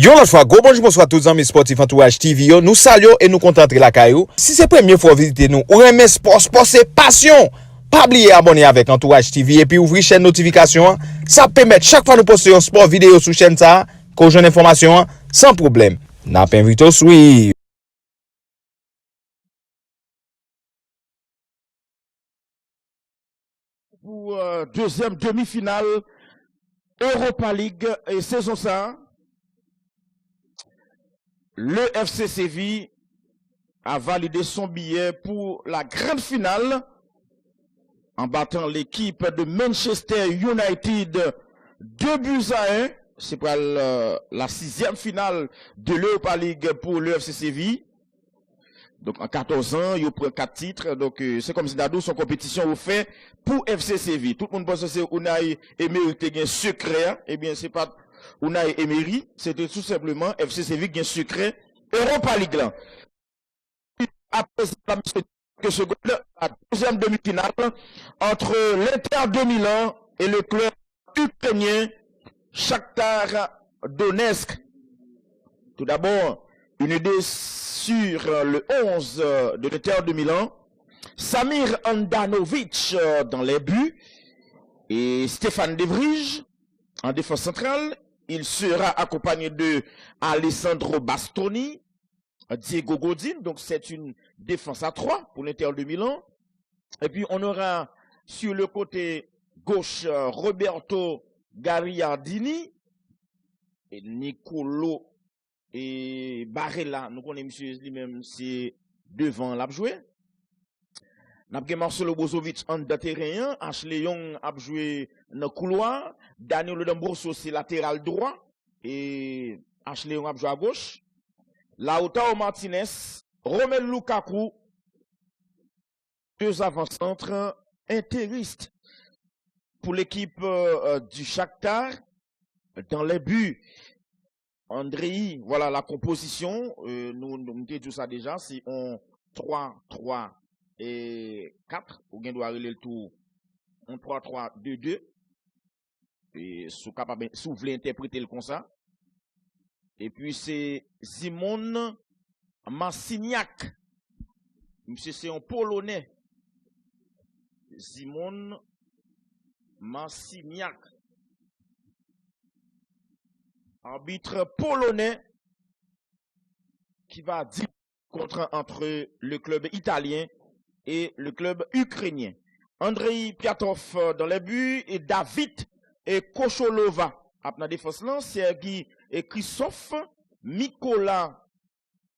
Yon la fois, bonjour, bonsoir à tous les amis sportifs Entourage TV. Nous saluons et nous contentons la caillou. Si c'est la première fois visiter nous, ou remet sport, c'est passion. Pas oublier abonner avec Entourage TV et puis ouvrir chaîne notification. Ça permet chaque fois nous poster un sport vidéo sur chaîne ça, qu'on joue information sans problème. N'a pas invité au suivre. Pour deuxième demi-finale Europa League et saison ça, le FC Séville a validé son billet pour la grande finale en battant l'équipe de Manchester United 2-1. C'est pour la sixième finale de l'Europa League pour le FC Séville. Donc en 14 ans, il prend 4 titres. Donc c'est comme si Nadou son compétition au fait pour FC Séville. Tout le monde pense que c'est Unai Emery qui a un secret. Eh bien, c'est pas Unai Emery, c'était tout simplement FC Séville qui a un secret Europa League là. Après quelques secondes, la deuxième demi-finale entre l'Inter de Milan et le club ukrainien Shakhtar Donetsk. Tout d'abord, une idée sur le 11 de l'Inter de Milan. Samir Handanovic dans les buts et Stéphane De Vrij en défense centrale. Il sera accompagné de Alessandro Bastoni, Diego Godin. Donc c'est une défense à 3 pour l'Inter de Milan. Et puis on aura sur le côté gauche Roberto Gagliardini et Nicolo et Barella. Nous connaissons monsieur lui-même, c'est devant l'a joué. N'a pas Marcelo Brozovic en terrain, Ashley Young a joué dans le couloir, Daniel Dombourso c'est latéral droit et Ashley Young a joué à gauche. Lautaro Martinez, Romelu Lukaku, deux avant-centres intéristes pour l'équipe du Shakhtar. Dans les buts, Andrei, voilà la composition, nous dit tout ça déjà, c'est on 3-3 et 4, ou bien doit aller le tour, on 3-3-2-2, et sous capable, si vous voulez interpréter le comme ça. Et puis c'est Simon Massignac, monsieur c'est un Polonais, Simon Massignac. Arbitre polonais qui va dire contre entre le club italien et le club ukrainien. Andrei Piatov dans les buts et David et Kocholova. Après la défense là, Sergi et Christophe, Mikola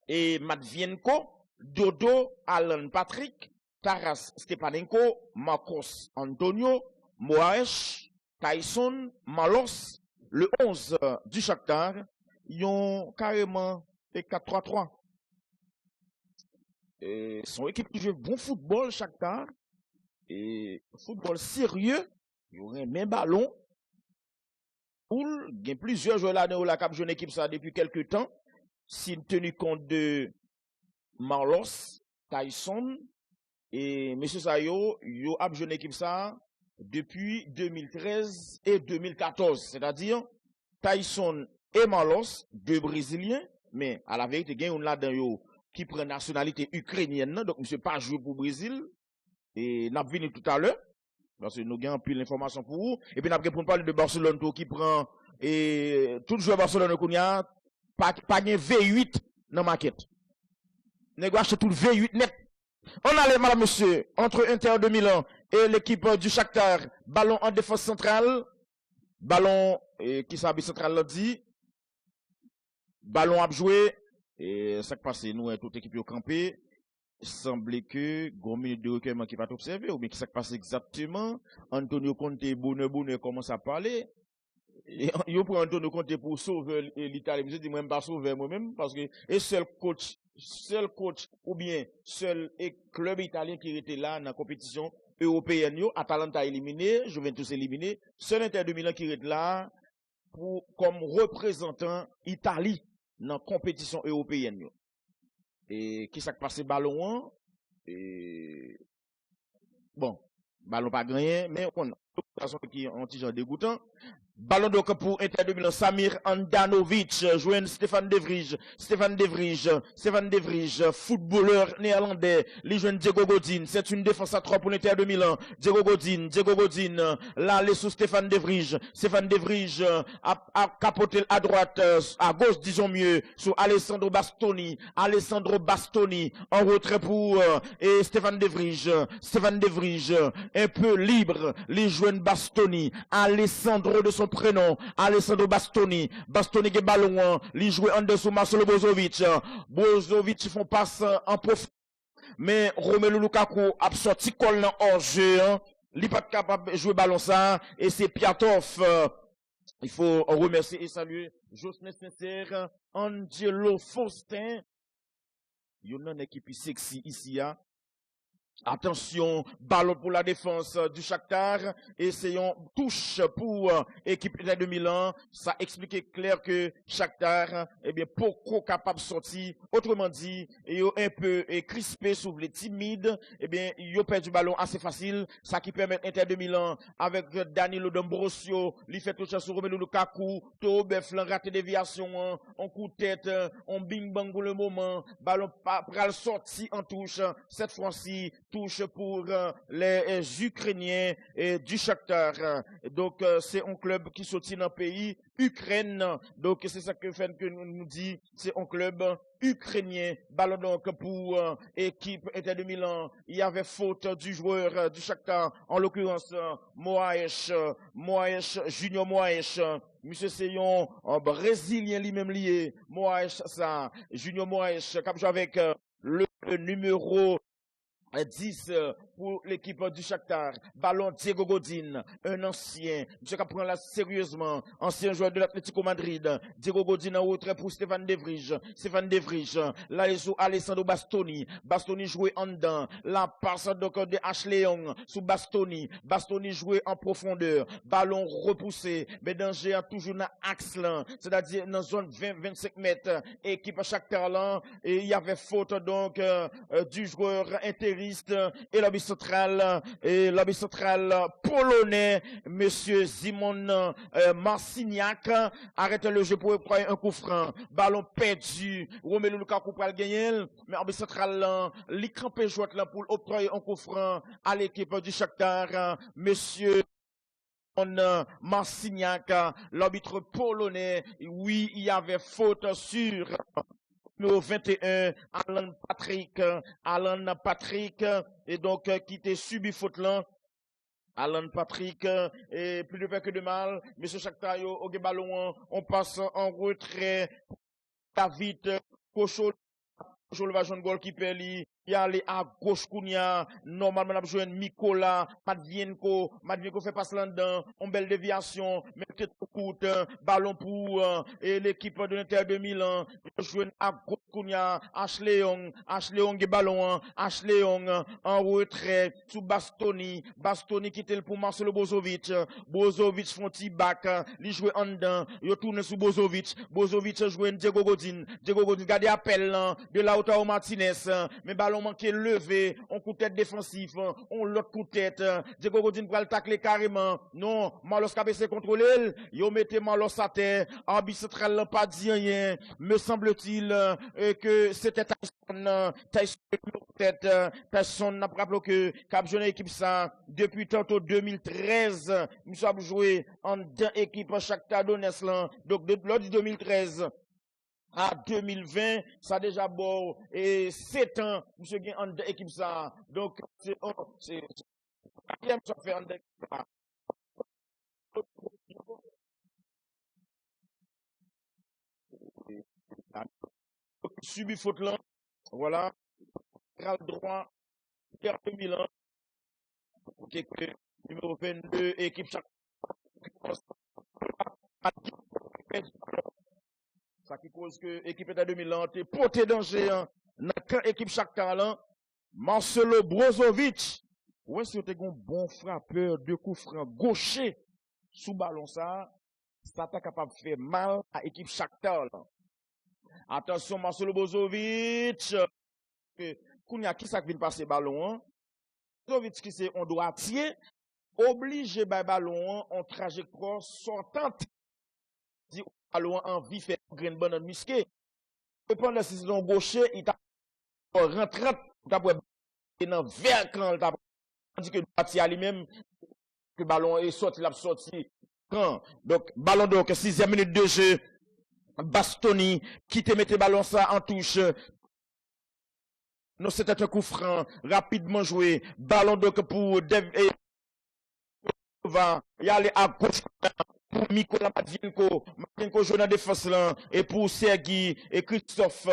et Matvienko, Dodo, Alan Patrick, Taras Stepanenko, Marcos Antonio, Moaes, Tyson, Malos. Le 11 du Shakhtar, ils ont carrément fait 4-3-3. Son équipe qui joue bon football, Shakhtar, et football sérieux, il y aurait un même ballon. Il y a plusieurs joueurs là dans la cap jeune équipe ça depuis quelques temps. Si tenu compte de Marlos, Tyson et M. Sayo, ils ont jeune équipe ça depuis 2013 et 2014. C'est-à-dire, Tyson et Marlos, deux Brésiliens, mais à la vérité, il y a un là-dedans qui prend nationalité ukrainienne, donc monsieur pas joué pour le Brésil. Et nous avons venu tout à l'heure, parce que nous avons plus l'information pour vous. Et puis nous avons parlé de Barcelone qui prend, et tout joueur Barcelone qu'on a, pas de V8 dans la maquette. Nous avons acheté tout le V8 net. On a les madame monsieur, entre Inter de Milan et l'équipe du Shakhtar, ballon en défense centrale, ballon qui s'habille central l'a dit, ballon à jouer, et ça qui passe, nous, toute l'équipe au campé, il semblait que, gros minute de recueillement qui va t'observer, ou bien qui ça qui passe exactement, Antonio Conte, bonne commence à parler, et il prend Antonio Conte pour sauver l'Italie, je dis, moi, je ne pas sauver moi-même, parce que, et seul coach ou bien seul club italien qui était là dans la compétition européenne, Atalanta éliminé, Juventus éliminé, seul Inter de Milan qui est là comme représentant Italie dans la compétition européenne. Et qui s'est passé ballon et bon, ballon pas gagné, mais on de toute façon qui est un petit genre dégoûtant. Ballon donc pour Inter de Milan, Samir Andanovic, joint Stéphane De Vrij, footballeur néerlandais, les jeunes Diego Godin, c'est une défense à 3 pour l'Inter de Milan, Diego Godin, là, les sous Stéphane De Vrij a capoté à droite, à gauche, disons mieux, sur Alessandro Bastoni, en retrait pour, et Stéphane De Vrij, un peu libre, les jeunes Bastoni, Alessandro de son prénom, Alessandro Bastoni qui est ballon, il joue en dessous Marcelo Brozovic font passe en profond, mais Romelu Lukaku a sorti col hors jeu, il n'est pas capable de jouer ballon ça, et c'est Piatov, il faut remercier et saluer Josne Sincère, Angelo Faustin, il y a une équipe sexy ici, hein. Attention, ballon pour la défense du Shakhtar. Essayons, touche pour équipe de Milan. Ça explique clair que Shakhtar, eh bien, pourquoi capable de sortir. Autrement dit, il est un peu crispé, sous les timides. Eh bien, il a perdu le ballon assez facile. Ça qui permet Inter de Milan avec Danilo D'Ambrosio, il fait toucher sur Romelu Lukaku, Théo Beflan, raté déviation, en coup de tête, en bing bang pour le moment. Ballon pral sorti en touche. Cette fois-ci, touche pour les Ukrainiens du Shakhtar. Donc, c'est un club qui sortit dans le pays Ukraine. Donc, c'est ça que nous dit, c'est un club ukrainien. Ballon donc pour équipe Inter de Milan. Il y avait faute du joueur du Shakhtar, en l'occurrence Junior Moaes. Monsieur Seyon, brésilien lui-même lié. Moaes, ça, Junior Moaes, qui joue avec le numéro 10 pour l'équipe du Shakhtar. Ballon Diego Godin, un ancien. Monsieur qui prend là sérieusement. Ancien joueur de l'Atlético Madrid. Diego Godin en retrait pour Stéphane De Vrij. Là, il joue Alessandro Bastoni. Bastoni joué en dedans. La passe donc de Ashley Young sous Bastoni. Bastoni joué en profondeur. Ballon repoussé. Mais danger toujours dans l'axe là. C'est-à-dire dans zone 20-25 mètres. Équipe Shakhtar là. Et il y avait faute donc du joueur intérim et l'objet central polonais, monsieur Simon Marciniak, arrête le jeu pour prendre un coup franc. Ballon perdu. Romelu Lukaku pour le gagner, mais l'objet central, il crampé jouet là pour octroyer un coup franc à l'équipe du Shakhtar, monsieur Marciniak, l'arbitre polonais. Oui, il y avait faute sur numéro 21, Alan Patrick, et donc, qui était subi faute là. Alan Patrick, et plus de peur que de mal. Monsieur Shakhtar, au ballon, on passe en retrait. David Cochon, le vajon goalkeeper, il y a les à gauche Kounia, normalement, on a joué Mikola, Matvienko fait passer là-dedans, en belle déviation, mais peut-être coûte, ballon pour l'équipe de l'Inter de Milan, joué à gauche Kounia, Ashley Young et ballon, Ashley Young en retrait, sous Bastoni qui était pour Marcelo Brozovic font back, il joué en dedans, il tourne sous Brozovic joué Diego Godin, gardé appel de Lautaro Martinez, mais ballon manqué levé, on coup de tête défensif, on l'autre coup de tête, Diego Godin pour le tacler carrément, non, Marlos KBC contrôlé, yo mettez Marlos à terre, arbitre central n'a pas dit rien, me semble-t-il que c'était Tyson n'a pas rappelé que cap jeune équipe ça, depuis tantôt 2013, nous avons joué en deux équipes Shakhtar Donetsk, donc de l'autre 2013, à 2020, ça déjà beau, et 7 ans, monsieur Guy en équipe ça. Donc, c'est, ça fait en équipe ça. Subi faute là, voilà, droit, Inter de Milan, numéro 22, équipe chaque. Ça qui cause que l'équipe de 2000 est porté danger dans l'équipe Shakhtar là. Marcelo Brozovic. Ouais, si vous avez un bon frappeur de coup franc gaucher sous ballon ça t'a capable de faire mal à l'équipe Shakhtar là. Attention Marcelo Brozovic. Kounia qui ça qui vient passer ballon hein? Brozovic qui c'est un droitier. obligé by ballon en trajectoire sortant dit ballon en vie fait grain banane musqué. Et pendant si c'est un gaucher, il t'a rentré t'a dans vers quand tandis que parti à lui-même le ballon est sorti quand donc ballon donc 6e minute de jeu Bastoni qui te mette ballon ça en touche. Non, c'était un coup franc rapidement joué ballon donc pour va y aller à gauche pour Mikola Matvienko joue dans défense là et pour Sergi et Christophe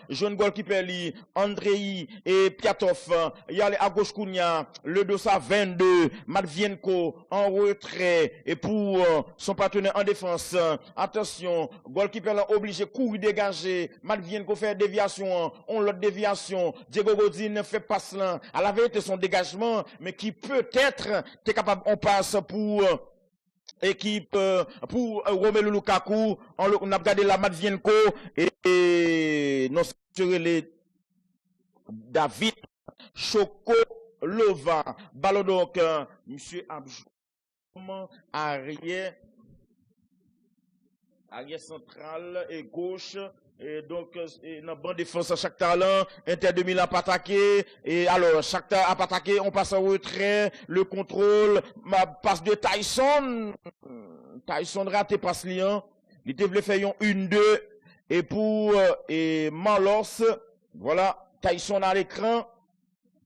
jeune goalkeeper li Andrei et Piatov y aller à gauche Kounia le dos à 22 Matvienko en retrait et pour son partenaire en défense attention goalkeeper là obligé courir dégager Matvienko fait déviation on l'autre déviation Diego Godin fait passe là à la vérité son dégagement mais qui peut-être t'es capable on passe pour équipe pour Romelu Lukaku on a regardé la Matvienko et non c'est les David Chokolova ballon donc monsieur Abjou arrière central et gauche et donc dans bonne défense à chaque talent Inter de Milan pas attaqué et alors chaque talent a pas attaqué on passe en retrait le contrôle ma passe de Tyson raté passe liant il était faire 1-2 et pour et Malos voilà Tyson à l'écran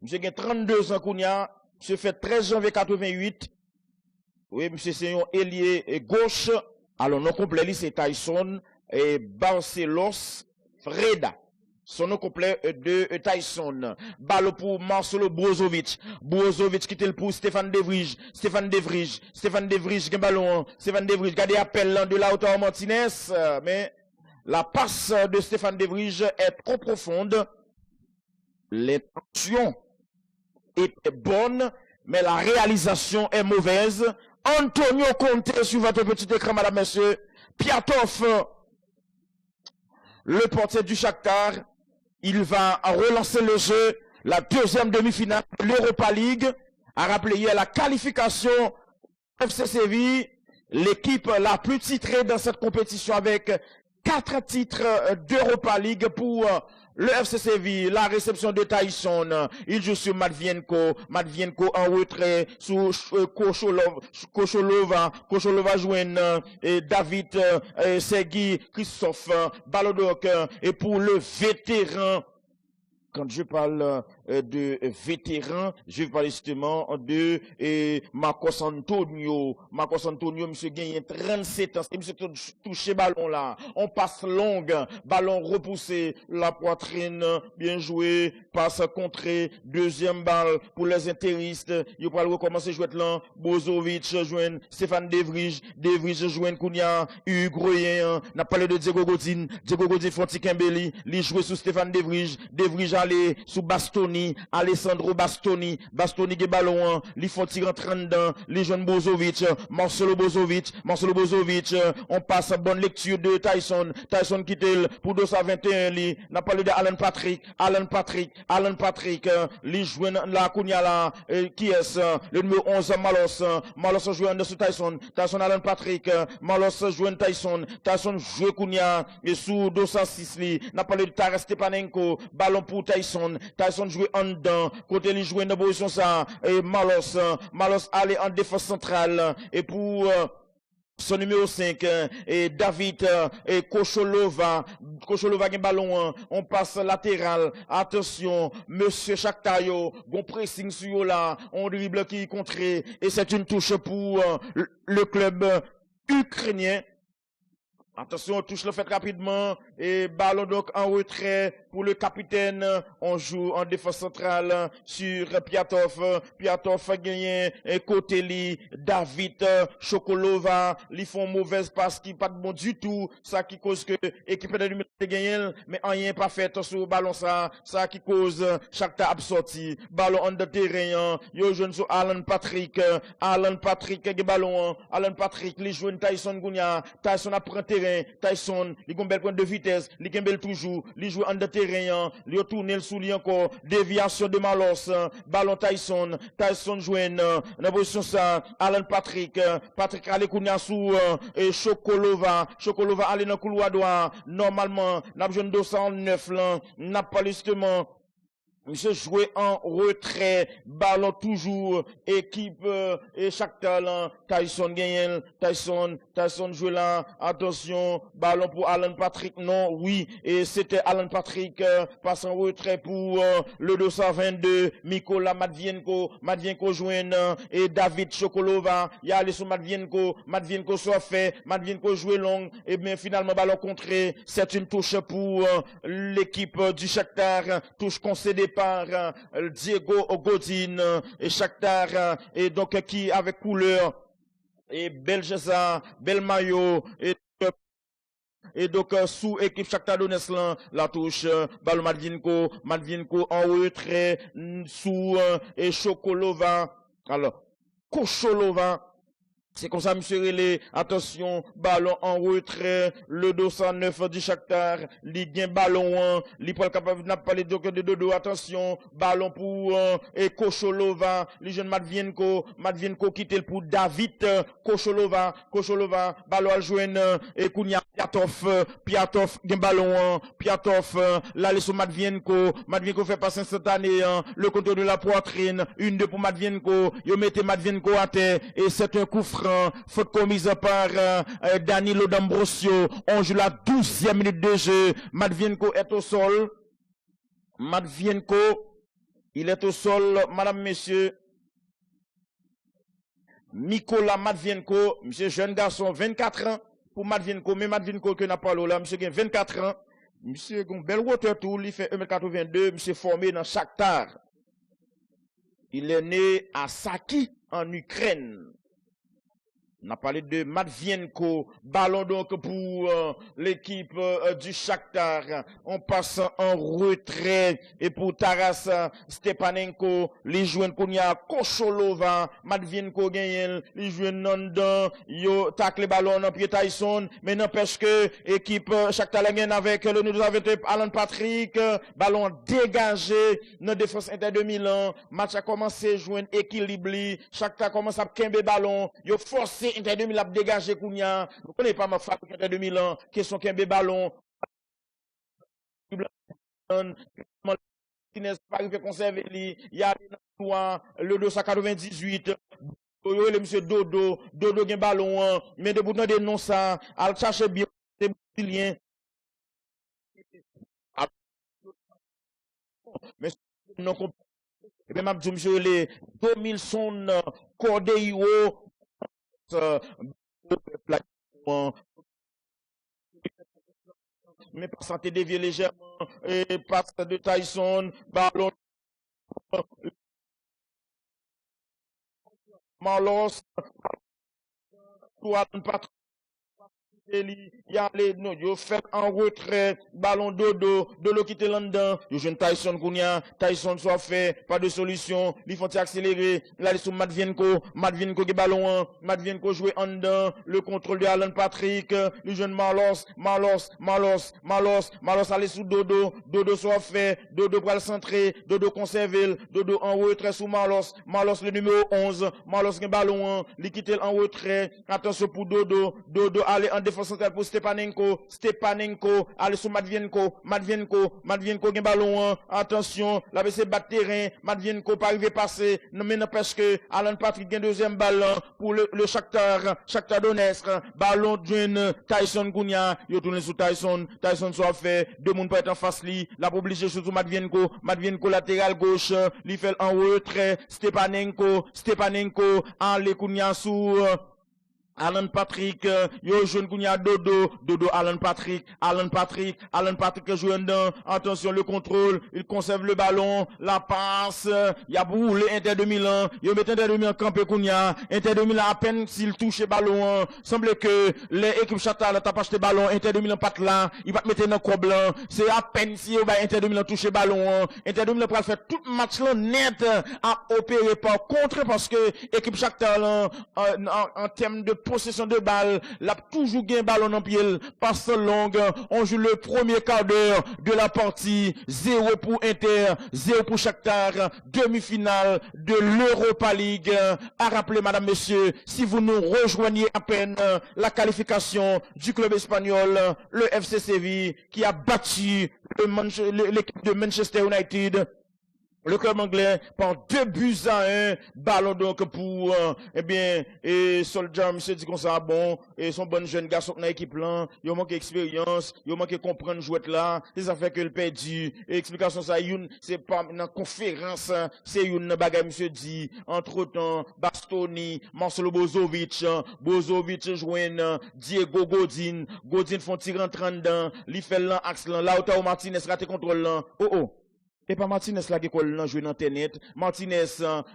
monsieur a 32 ans Kounia monsieur fait 13 janvier 88 oui monsieur c'est un ailier gauche alors non complet c'est Tyson et Barcelos Freda. Son nom complet de Tyson. Balle pour Marcelo Brozovic. Brozovic qui était pour Stéphane De Vrij. Stéphane De Vrij, qui ballon. Stéphane De Vrij, gardé appel de Lautaro Martinez. Mais la passe de Stéphane De Vrij est trop profonde. L'intention est bonne, mais la réalisation est mauvaise. Antonio Conte sur votre petit écran, madame, messieurs. Piatov, le portier du Shakhtar, il va relancer le jeu, la deuxième demi-finale de l'Europa League, a rappelé hier la qualification FC Séville, l'équipe la plus titrée dans cette compétition avec 4 titres d'Europa League pour le FC Séville, la réception de Tyson, il joue sur Matvienko en retrait, sous Kocholova joue et David Sergi Christophe Balodok et pour le vétéran. Quand je parle de vétéran, je vais parler justement de Marcos Antonio. Marcos Antonio, monsieur gagne 37 ans. Monsieur touché ballon là. On passe longue. Ballon repoussé. La poitrine bien joué. Passe contré. Deuxième balle pour les intéristes. Il va recommencer jouer là. Brozovic joue Stéphane De Vrij. De Vrij joue Kounia. Hugues Royen. N'a parlé de Diego Godin. Diego Godin Fonti Kembeli. Il joue sous Stéphane De Vrij. De Vrij allé sous Bastoni. Alessandro Bastoni qui ballon, li font tirer en 30 dedans, les jeunes Brozovic, Marcelo Brozovic, on passe à bonne lecture de Tyson qui tel pour 221 li, n'a parlé de Alan Patrick, li joue la Kounia là, qui est le numéro 11 Malos joue en dessous Tyson Alan Patrick, Malos joue Tyson joue Kounia et sous 206 li, n'a parlé de Taras Stepanenko, ballon pour Tyson joue en dedans, côté il joue dans position ça, et Malos allait en défense centrale, et pour son numéro 5, et David et Kocholova qui ballon, on passe latéral, attention, monsieur Shakhtar, bon pressing sur là, on dribble qui contré, et c'est une touche pour le club ukrainien. Attention, on touche le fait rapidement et ballon donc en retrait pour le capitaine. On joue en défense centrale sur Piatov. Piatov a gagné et côté li David Chokolova. Ils font mauvaise passe qui pas de bon du tout. Ça qui cause que équipe de numéro gagné mais rien pas fait sur ballon ça qui cause Shakhtar absorti. Ballon en de terrain. Yo jeune sur Alan Patrick qui ballon. Alan Patrick li joue Tyson Gounia. Tyson a pris terrain. Tyson, il a un bel point de vitesse, il a toujours, il joue en de terrain. terrain, il tourne le soulier encore, déviation de Malos, ballon Tyson joue dans position ça, Alan Patrick allez kounya sous et Chocolova allez dans couloir droit, normalement, n'a besoin de 209 là, n'a pas justement Monsieur joué en retrait, ballon toujours, équipe et chaque talent, Tyson gagne, Tyson joue là, attention, ballon pour Alan Patrick, non, oui, et c'était Alan Patrick, passe en retrait pour le 222, Mikola Matvienko joue et David Chokolova, il y a allé sur Matvienko soit fait, Matvienko joué long, et bien finalement ballon contré, c'est une touche pour l'équipe du Shakhtar, touche concédée par Diego Godin et Shakhtar et donc qui avec couleur et Belgeza, bel maillot et donc sous équipe Shakhtar Donetsk la touche ballon Matvienko en retrait sous et Chokolova alors Kocholova. C'est comme ça, monsieur Relé. Attention, ballon en retrait. Le 209 du Shakhtar. Ligue 1, ballon 1. L'Ipol capable n'a pas les deux de dodo. Attention, ballon pour et Kocholova. Les jeunes Matvienko quitte le pour David Kocholova, ballon à joindre et Kounia Piatov, gen ballon 1. Piatov, là, les sous Matvienko fait passer instantané, le contrôle de la poitrine. 1-2 pour Matvienko. Yo mettez Matvienko à terre et c'est un coup franc. Faute commise par Danilo D'Ambrosio. On joue la 12e minute de jeu. Matvienko est au sol. Il est au sol, madame, messieurs. Mikola Matvienko, monsieur jeune garçon, 24 ans pour Matvienko, mais Matvienko que n'a pas là, monsieur a 24 ans. Monsieur a une belle hauteur tout, il fait 1m82, monsieur formé dans Shakhtar. Il est né à Saki, en Ukraine. On a parlé de Matvienko, ballon donc pour l'équipe du Shakhtar. On passe en retrait et pour Taras Stepanenko, les joueurs Kounia Kocholova, Matvienko gagne, les joueurs Nandan, yo tacle le ballon en pied Tyson, mais n'empêche que équipe Shakhtar gagne avec le numéro 28 Alan Patrick, ballon dégagé, notre défense Inter de Milan, match a commencé jouer équilibré, Shakhtar commence à kembe ballon, yo forcé Inter 2000 a dégagé Kounia. Vous connaissez pas ma frappe Inter 2000 ans, question qu'un ballon. Paris fait conserver il y a le 298. Le monsieur Dodo gen ballon, mais de bout de non ça, al chercher bien des Brésiliens. Mais non et bien m'a dit monsieur les 2000 son Cordeiro mais pas santé dévié légèrement et passe de Tyson ballon Malos il y a les non, yo fait en retrait, ballon Dodo quitte London, yo jeune Tyson Kounia, Tyson soit fait, pas de solution, il faut accélérer, là ils sont Matvienko qui ballon 1, Matvienko joué en dedans, le contrôle de Alan Patrick, le jeune Malos allez sous Dodo soit fait, Dodo pour le centrer, Dodo conserver, Dodo en retrait sous Malos le numéro 11, Malos qui ballon 1, il quitte en retrait, attention pour Dodo allez en défense centrale pour Stepanenko, allez sur Matvienko, gen ballon 1, attention, la BC bat terrain, Matvienko pas arrivé passer, mais n'empêche que Alan Patrick gagne deuxième ballon pour le Shakhtar Donetsk, ballon d'une Tyson Kounia, yo tourne sur Tyson soit fait, deux monde peut être en face li, la obligé sur Matvienko latéral gauche, li fait en retrait, Stepanenko, en les Kounia sous Alan Patrick, yo jeune Kounia Dodo Alan Patrick joue dedans, attention le contrôle, il conserve le ballon, la passe, y a boule Inter de Milan, yo met Inter de Milan campé Kounia, Inter de Milan à peine s'il touche le ballon, semble que les équipes Shakhtar la tape acheté ballon, Inter de Milan pas là, il va mettre dans quoi blanc, c'est à peine si yo ba Inter de Milan touche ballon, Inter de Milan va faire tout match là net à opérer par contre parce que équipe Shakhtar en termes de possession de balle, l'a toujours gagné ballon en pied, passe longue, on joue le premier quart d'heure de la partie, 0 pour Inter, 0 pour Shakhtar, demi-finale de l'Europa League. À rappeler, madame, monsieur, si vous nous rejoignez à peine, la qualification du club espagnol, le FC Séville, qui a battu l'équipe de Manchester United, le club anglais, par 2-1, ballon donc pour, Soldier, monsieur dit qu'on ça bon, et son bon jeune garçon dans l'équipe là, il manque expérience, il manque comprendre jouer là, c'est ça fait que le perdu, explication ça, c'est pas une conférence, c'est une bagarre, monsieur dit, entre temps, Bastoni, Marcelo Brozovic joint Diego Godin font tirer en 30 dedans, li fait l'an, axe là, Lautaro Martinez raté contrôle là, et pas Martinez là qui colle jouer dans internet. Martinez,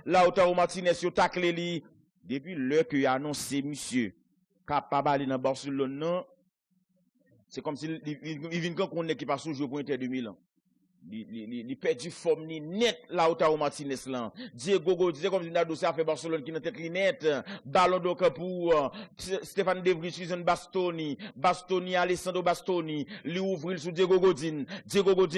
Lautaro Martinez, yo tacle li. Depuis l'heure que a annoncé monsieur, capable aller dans Barcelone, non. C'est comme si il vient quand on est qui passe jouer pour Inter de Milan. Il perd du forme ni net Lautaro Martinez là. Diego Godin comme il a dossier à faire Barcelone qui dans tête net. Ballon donc pour Stéphane De Vrij sur Bastoni Alessandro Bastoni, lui ouvrir sur Diego Godin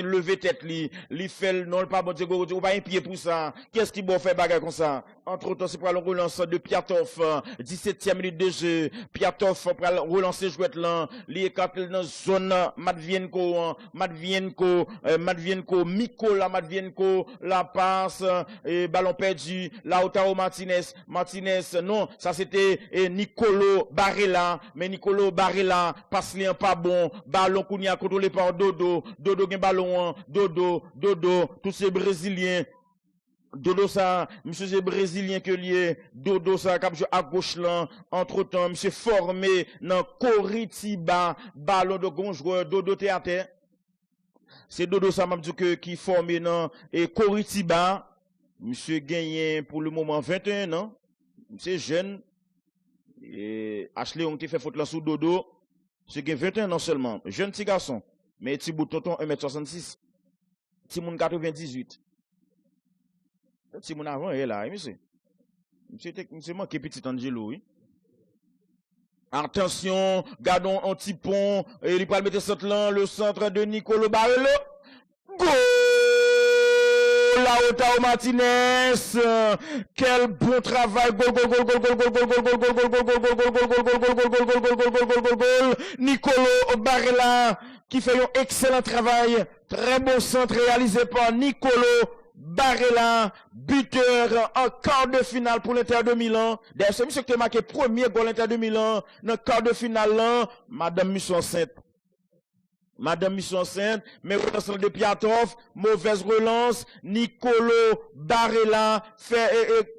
lever tête li fait non pas bon Diego Godin, ou pas un pied pour ça. Qu'est-ce qui bon faire bagarre comme ça? Entre-temps, c'est pour le relance de Piatov, 17e minute de jeu. Piatov pour relancer jouette là, li écarte dans zone Matvienko, Mikola Matvienko, la passe, ballon perdu, Lautaro Martinez, non, ça c'était Nicolo Barella, mais Nicolo Barella, passe lien pas bon, ballon Kounia contrôlé par Dodo gen ballon, Dodo, tous ces Brésiliens, Dodo ça, monsieur c'est brésilien que lié, Dodo ça cap à gauche là, entre-temps monsieur formé dans Coritiba, ballon de gon joueur Dodo théâtre. C'est Dodo ça m'a dit que qui formé dans Coritiba, monsieur gagné pour le moment 21 ans, monsieur jeune et Ashley on qui fait faute là sous Dodo, c'est gagné 21 ans seulement, jeune petit garçon, mais petit bout tonton 1m66. Petit moun 98. Si mon avant est là, monsieur manqué petit Angelo, oui. Attention, gardons un petit pont, et il va mettre le centre de Nicolo Barello. Goal! Lautaro Martinez, quel bon travail, goal, Nicolo Barella, qui fait un excellent travail, très bon centre réalisé par Nicolo Barella, buteur en quart de finale pour l'Inter de Milan. D'ailleurs, c'est monsieur qui a marqué premier goal l'Inter de Milan dans le quart de finale là, Madame Mission Sainte, mais relance de Piatov, mauvaise relance, Nicolo Barella fait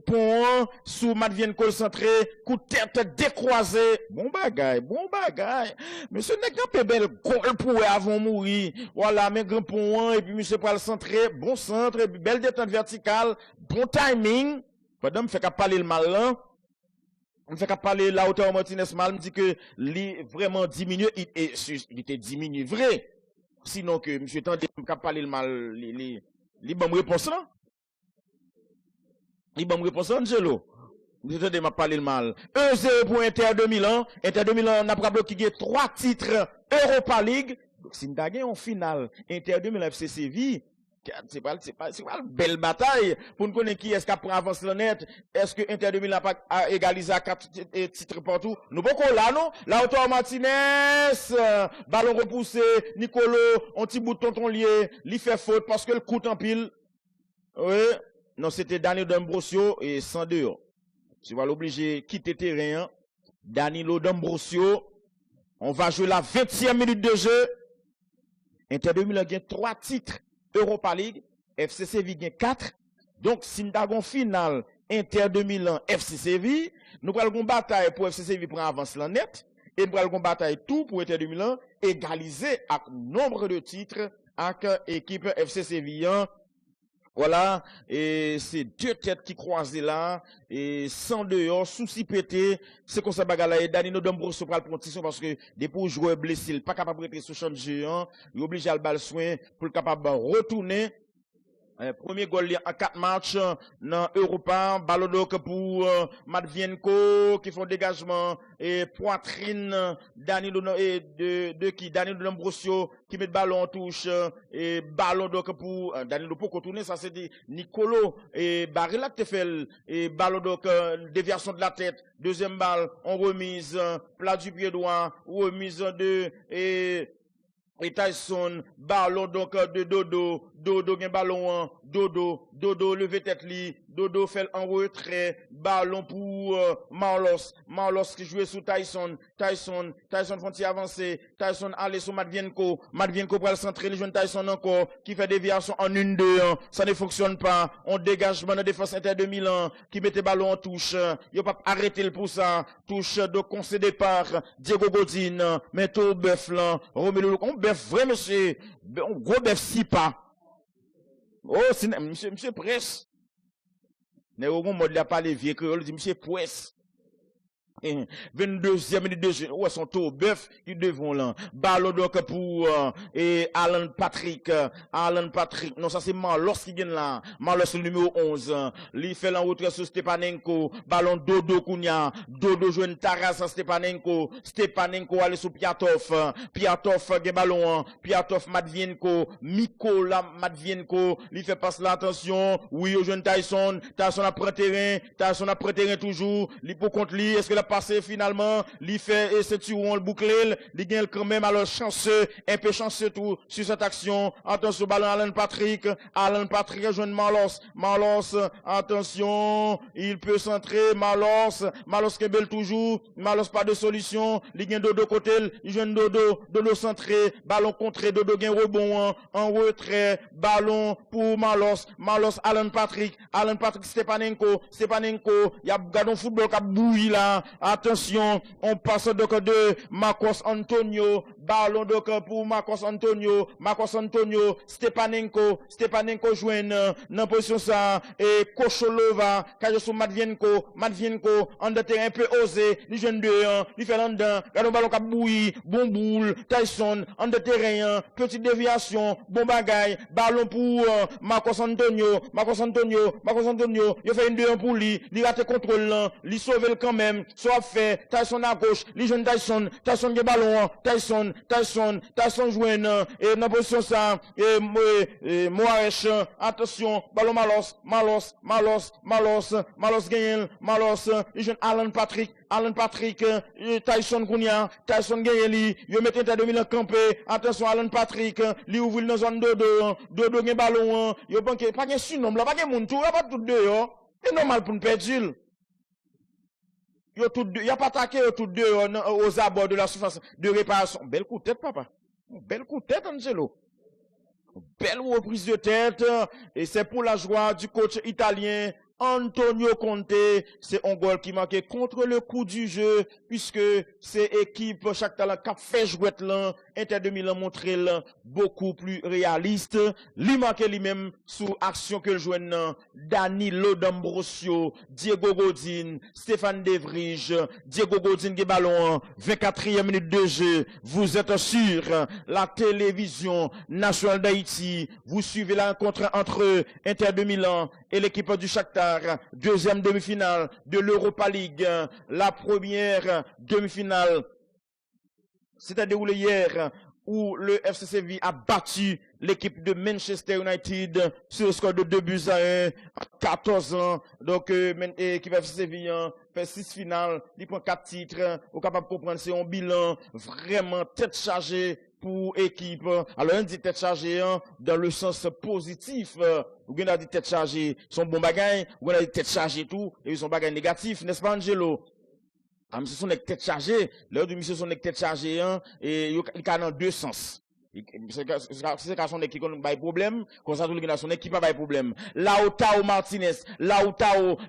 pont sous Matvienko centré, coup de tête décroisé. Bon bagaille. Monsieur n'est qu'un peu bel goal pour avant mourir. Voilà, mais grand pont, et puis monsieur pour le centrer, bon centre, et puis belle détente verticale, bon timing. Pendant me fait qu'à parler le mal là. On fait qu'à parler Lautaro Martinez mal, me dit que lui vraiment diminue, il était diminué vrai. Sinon que monsieur tendait qu'à parler le mal, li bon réponse là. Li bon réponse Angelo. Vous tendez m'a parler le mal. 1-0 pour Inter de Milan. Inter de Milan n'a pas bloqué 3 titres Europa League. Donc si nous avons en finale Inter de Milan FC Séville, c'est pas une belle bataille pour nous connaître qui est-ce qui prend avance la net. Est-ce que Inter de Milan a égalisé à 4 titres partout? Nous beaucoup là, non? Lautaro Martinez, ballon repoussé, Nicolo, un petit bout de tonton lié, il fait faute parce que le coup en pile. Oui. Non, c'était Danilo D'Ambrosio et sans dehors. Tu vas l'obliger quitter terrain. Danilo D'Ambrosio. On va jouer la 20e minute de jeu. Inter de Milan gagne 3 titres Europa League, FC Séville gagne 4. Donc, si nous avons finale Inter de Milan, FC Séville, nous allons une bataille pour FC Séville pour avancer la net, et nous allons une bataille tout pour Inter de Milan, égaliser avec nombre de titres avec l'équipe FC Séville. Voilà, et c'est 2 têtes qui croisent là, et sans dehors, souci pété, c'est comme ça bagarre et Danilo D'Ambrosio prend le position parce que des pour joueur blessé, il pas capable de rester sur champ de jeu, il est obligé à le bal soin pour le capable de retourner. Premier goal en 4 matchs dans Europa. Ballon donc pour Matvienko qui font dégagement et poitrine Danilo de qui Danilo D'Ambrosio qui met le ballon en touche et ballon donc pour Danilo pour contourner ça c'est dit Nicolo et Barilla qui fait et ballon donc déviation de la tête. Deuxième balle en remise plat du pied droit remise de et Tyson, ballon donc de Dodo gen ballon, Dodo levé tête li, Dodo fait en retrait, ballon pour Marlos qui jouait sous Tyson font avancer, Tyson aller sur Matvienko pour le centrer, les jeunes Tyson encore, qui fait déviation en 1-2, ça ne fonctionne pas, on dégagement de défense Inter de Milan, qui mettait ballon en touche, il pas arrêté le pour ça, touche de concédé par Diego Godin, mais tout bœuf là, Romelu bœuf vrai monsieur, un gros bœuf si pas. Oh, c'est monsieur Presse. Mais au moment de la parler vieux créole, dit monsieur Presse. 22e minute de jeu. Ouais, son tour bœuf, ils devant là. Ballon donc pour Alan Patrick. Non, ça c'est Marlos qui gagne là. Marlos le numéro 11. Il fait l'enretrait sur Stepanenko. Ballon Dodo Kounia. Dodo joue une Taras à Stepanenko. Stepanenko aller sur Piatov. Piatov gagne ballon. Piatov Matvienko. Mikola Matvienko. Il fait passer l'attention. Oui, au jeune Tyson. Tyson a pris terrain toujours. Il pour contre lui. Est-ce que la passé finalement, il fait et c'est on le bouclé, il gagne quand même alors chanceux, un peu chanceux tout sur cette action. Attention ballon Alan Patrick rejoint Marlos, attention, il peut centrer Marlos Kebel toujours, Marlos pas de solution, il gagne Dodo côté, il joue Dodo centré, ballon contré, Dodo gagne rebond en retrait, ballon pour Marlos Alan Patrick Stepanenko, il y a gardon football qui a bouilli là. Attention, on passe donc de Marcos Antonio, ballon donc pour Marcos Antonio, Stepanenko joue dans position ça, et Kocholova, qui sur Matvienko, en de terrain un peu osé, il jeune de, il fait l'endant, le ballon qui bouilli, bon boule, Tyson, en de terrain, petite déviation, bon bagaille, ballon pour Marcos Antonio, il fait une 2-1 pour lui, il rate contrôle, il sauve le quand même, soit fait, Tyson à gauche, les jeunes Tyson de ballon, Tyson joue et dans position ça, et Moaresh, attention, ballon Malos gagne, les jeunes Alan Patrick, Tyson gagne li, yo mette Inter de Milan campé, attention Alan Patrick, li ouvre dans zone Dodo gagne ballon, yo pas gagne surnom là, pas gagne moun tout, pas tout deux yo, c'est normal pour nous perdre. Il n'y a pas attaqué tout deux aux abords de la surface de réparation. Bel coup de tête, papa. Bel coup de tête, Angelo. Belle reprise de tête. Et c'est pour la joie du coach italien Antonio Conte. C'est un goal qui marquait contre le coup du jeu, puisque c'est équipe, chaque talent qui a fait jouer là, Inter de Milan montré beaucoup plus réaliste. Lui marqué lui-même sous action que le jouait Danilo D'Ambrosio, Diego Godin, Stéphane De Vrij, Diego Godin qui ballon, 24e minute de jeu. Vous êtes sur la télévision nationale d'Haïti. Vous suivez la rencontre entre Inter de Milan et l'équipe du Shakhtar. Deuxième demi-finale de l'Europa League. La première demi-finale s'était déroulée hier où le FC Séville a battu l'équipe de Manchester United sur le score de 2-1 à 14 ans. Donc, l'équipe FC Séville fait 6 finales, il prend 4 titres. Au capable de comprendre, c'est un bilan vraiment tête chargée pour équipe. Alors, on dit tête chargée dans le sens positif. Ou bien on dit tête chargée, son bon bagage, ou bien on dit tête chargée tout, et son bagage négatif, n'est-ce pas, Angelo? Ah, monsieur son tête chargée, l'heure du monsieur son tête chargée, et il y a dans deux sens. C'est quand son équipe qui a un problème, comme ça, tout le monde a son équipe pas de problème. Lautaro Martinez, Lautaro,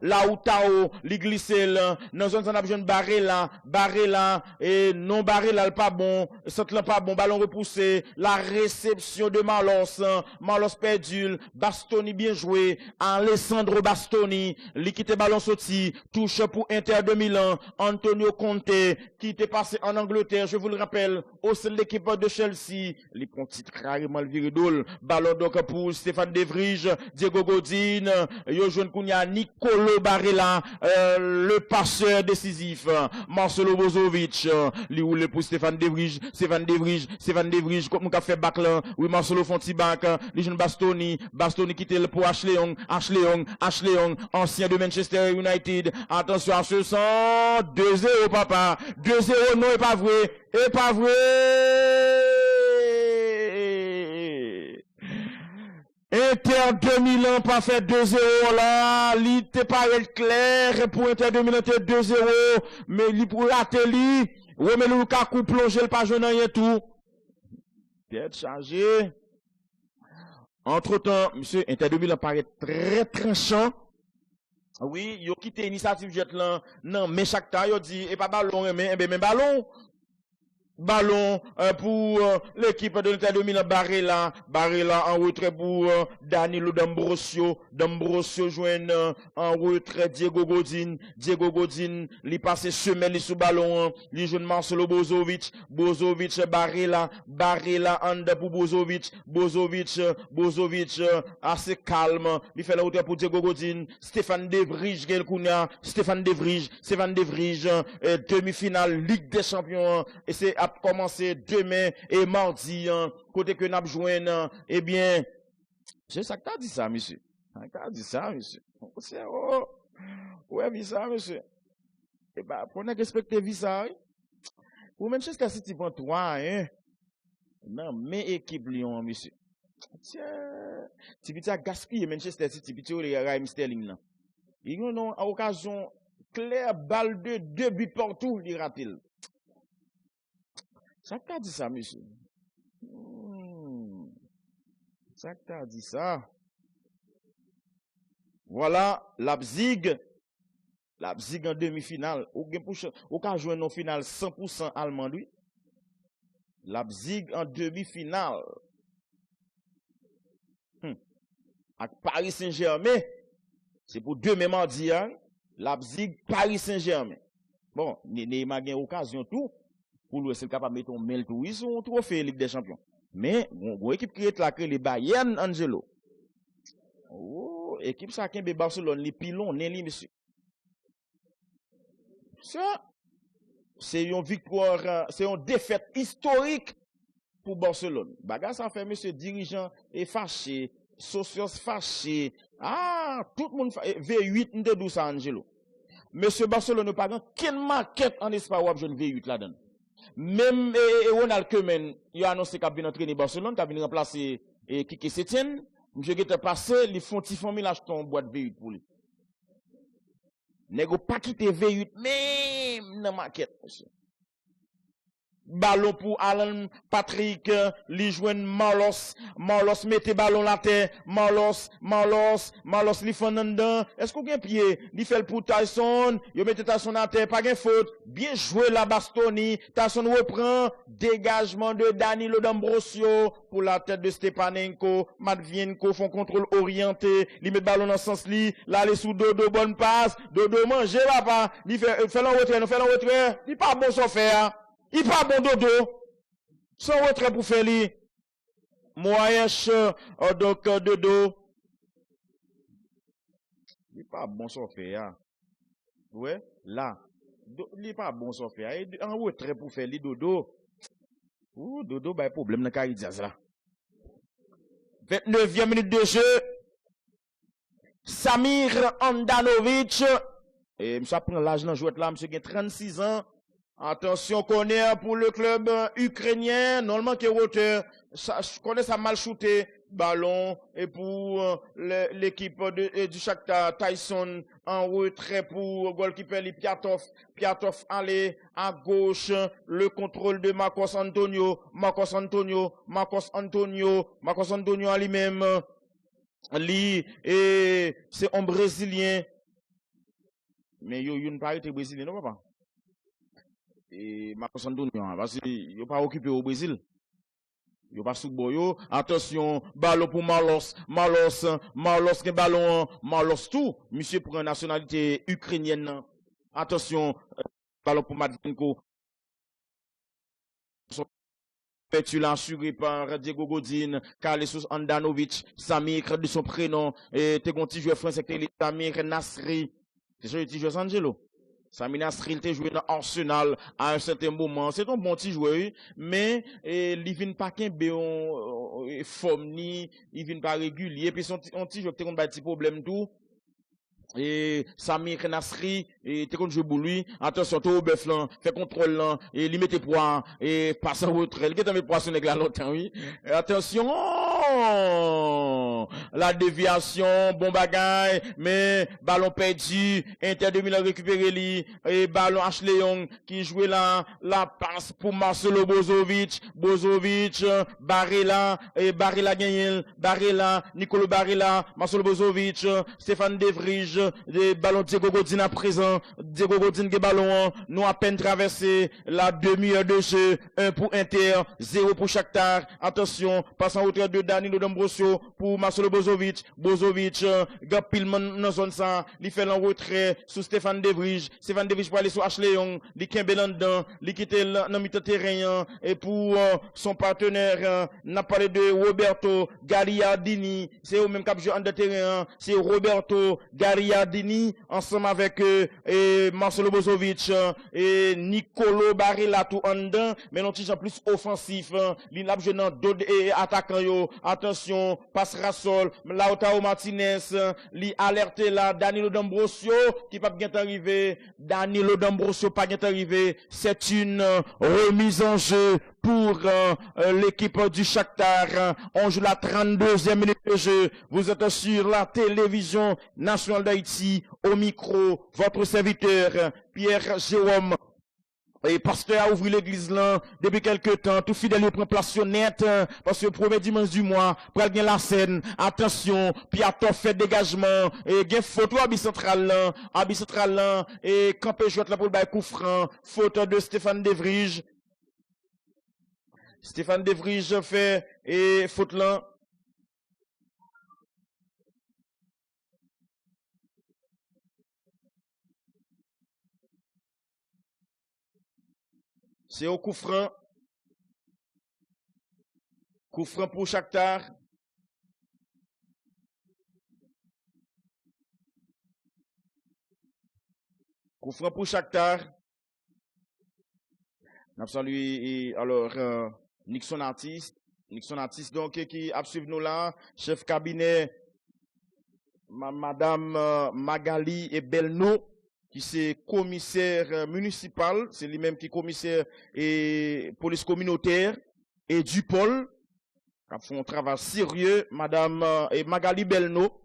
li glisse là, dans zone, on a besoin de barrer là, et non barrer là, pas bon, saute là, pas bon, ballon repoussé, la réception de Marlos perdu, Bastoni bien joué, Alessandro Bastoni, li quitte ballon sorti, touche pour Inter de Milan, Antonio Conte, qui était passé en Angleterre, je vous le rappelle, au sein de l'équipe de Chelsea, les ponts carrément le viridol. Ballon donc pour Stéphane De Vrij, Diego Godin, yo jeune Kounia, Nicolo Barella, le passeur décisif, Marcelo Brozovic, li roule pour Stéphane De Vrij, comme on fait back là, oui, Marcelo Fonti back, les jeunes Bastoni quitte pour Ashley Young, ancien de Manchester United, attention à ce sens, 2-0 papa, 2-0 non, et pas vrai, Inter 2000 pas fait 2-0 là, il te paraît clair pour Inter 2000 2-0, mais il pour rater lui, Romelu Lukaku plonge le pas jeune rien tout. Tête chargée. Entre-temps, monsieur, Inter 2000 paraît très tranchant. Oui, yo quitté l'initiative jet là, non, mais chaque temps, yo dit, et pas ballon, mais ballon pour l'équipe de l'Inter de Milan, Barella en retrait pour Danilo D'Ambrosio joine en retrait Diego Godin, li passe semelle sous ballon, li joue Marcelo Brozovic, Barella en pour Brozovic, assez calme, il fait la retrait pour Diego Godin, Stéphane De Vrij, demi-finale Ligue des Champions, et c'est à commencer demain et mardi, côté que nous joignons, eh bien, c'est ça que t'as dit ça, monsieur. C'est, ouais, vu ça, monsieur. Eh ben, pour nous respecter ça, pour Manchester City, pour toi, hein. Non, mais équipe Lyon, monsieur. Tiens, tu peux gaspiller Manchester City, puis tu as Raheem Sterling, là. Ils ont à occasion claire, balle de 2 buts partout, il rate-t-il. Ça t'a dit ça, monsieur. Ça t'a dit ça. Voilà, Leipzig en demi-finale. Ou ka jouer en finale 100% allemand, lui. Leipzig en demi-finale. Avec Paris Saint-Germain, c'est pour demain mardi, hein. Leipzig, Paris Saint-Germain. Bon, Neymar a une occasion tout. Pour lui, c'est capable de mettre un mail tout, ils sont trophée Ligue des Champions. Mais, bon, équipe qui est là, les Bayern Angelo. Oh, équipe ça qui est Barcelone, les pilons, les monsieur. Ça, c'est une victoire, c'est une défaite historique pour Barcelone. Bagarre, ça fait monsieur dirigeant est fâché, socios fâché. Ah, tout le monde fâché. V8, nous de ça, Angelo. Monsieur Barcelone, pas grand, quelle maquette en espace ou jeune V8 là-dedans. Même Ronald Koeman, il a annoncé qu'il vient entraîner Barcelone, qu'il vient remplacer Kike Setien. Monsieur qui était passé, ils font petit famille acheter une boîte V8 pour lui. Nego pas quitter V8 même dans maquette, monsieur. Ballon pour Alan Patrick, li joine Marlos mette ballon la terre, Marlos, li fondant. Est-ce qu'on a pied? Li fait pour Tyson, yo mette Tyson la terre, pas de faute. Bien joué la Bastoni, Tyson reprend, dégagement de Danilo D'Ambrosio pour la tête de Stepanenko, Matvienko font contrôle orienté, li met ballon dans sens li, là les sous Dodo bonne passe, Dodo mange papa, li fait l'enretrait, il pas bon sans faire. Il pas bon dodo. Son retrait pour faire lui. Moyen donc dodo. Il pas bon sans faire. Ouais, là. Il pas bon sans faire. En retrait pour faire lui dodo. Ouh, dodo, bah, problème dans le cas là. 29e minute de jeu. Samir Andanovic. Et monsieur prend l'âge dans jouet là, monsieur a 36 ans. Attention, connaît pour le club ukrainien, normalement qui est hauteur, je connais ça mal shooté, ballon, et pour l'équipe du Shakhtar, Tyson en retrait pour goalkeeper Piatov allez à gauche, le contrôle de Marcos Antonio à lui-même, et c'est un Brésilien, mais il ne pas été Brésilien, non papa? Et Marcos Antonio, parce qu'il n'est pas occupé au Brésil. Il n'est pas sous boyo. Attention, ballon pour Marlos, qui ballon, Marlos tout. Monsieur pour une nationalité ukrainienne. Attention, ballon pour Matvienko. Tu l'as assuré par Diego Godin, Carlos Andanovic, Samir de son prénom, et t'es un petit joueur français qui est Samir Nasri. C'est un petit joueur Angelo. Samir Nasri, il était joué dans Arsenal à un certain moment. C'est un bon petit joueur, mais il vient pas qu'un forme ni, il vient pas régulier. Puis son petit joueur qui a un petit problème tout. Et Samir Nasri, et t'es contre jouer pour lui, attention, t'es au bœuf là, fait contrôle là, et lui mettez poids, et passe en retrait, il met poids sur les gars longtemps, oui. Et attention, la déviation, bon bagaille, mais ballon perdu, Inter de Milan récupéré lui, et ballon Ashley Young, qui jouait là, la passe pour Marcelo Brozovic, Barella, et Barella gagné, Barella, Nicolo Barella, Marcelo Brozovic, Stéphane De Vrij, des ballons Diego Godin à présent. Diego Godin qui ballon, nous à peine traversé la demi-heure de jeu. 1 pour Inter, 0 pour Shakhtar. Attention, passe en hauteur de Danilo D'Ambrosio pour Marcelo Brozovic. Gapilman dans zone ça. Il fait l'en retrait sous Stéphane De Vrij. Stéphane De Vrij pour aller sur Ashley Young. Il kembe dedans. Il quitte dans mi terrain. Et pour son partenaire, n'a parlé de Roberto Gagliardini. C'est au même cap joueur en de terrain. C'est Roberto Gagliardini ensemble avec Marcelo Brozovic et Nicolo Barella tout en dedans, mais non petit plus offensif. Il a besoin d'autres attaquants yo. Attention, passe Rassol, Lautaro Martinez, li alerté là Danilo D'Ambrosio qui pas bien arrivé. Danilo D'Ambrosio pas bien arrivé. C'est une remise en jeu pour l'équipe du Shakhtar. On joue la 32e minute de jeu. Vous êtes sur la télévision nationale d'Haïti. Au micro, votre serviteur, Pierre Jérôme. Et pasteur a ouvert l'église là, depuis quelques temps, tout fidèle il prend place net, parce que le premier dimanche du mois, pour aller la scène, attention, puis à ton fait dégagement, et il y a photo à Bicentral là, et campé jouette là pour le bail coup franc, photo de Stéphane De Vrij. Stéphane De Vrij fait, et faute là. C'est au coup franc. Coup franc pour Shakhtar. Coup franc pour Shakhtar. Nous salué alors Nixon Artiste donc qui a suivi nous là, chef cabinet madame Magali et Belno qui c'est commissaire municipal, c'est lui-même qui est commissaire et police communautaire et Dupol qui font un travail sérieux, madame et Magali Belno,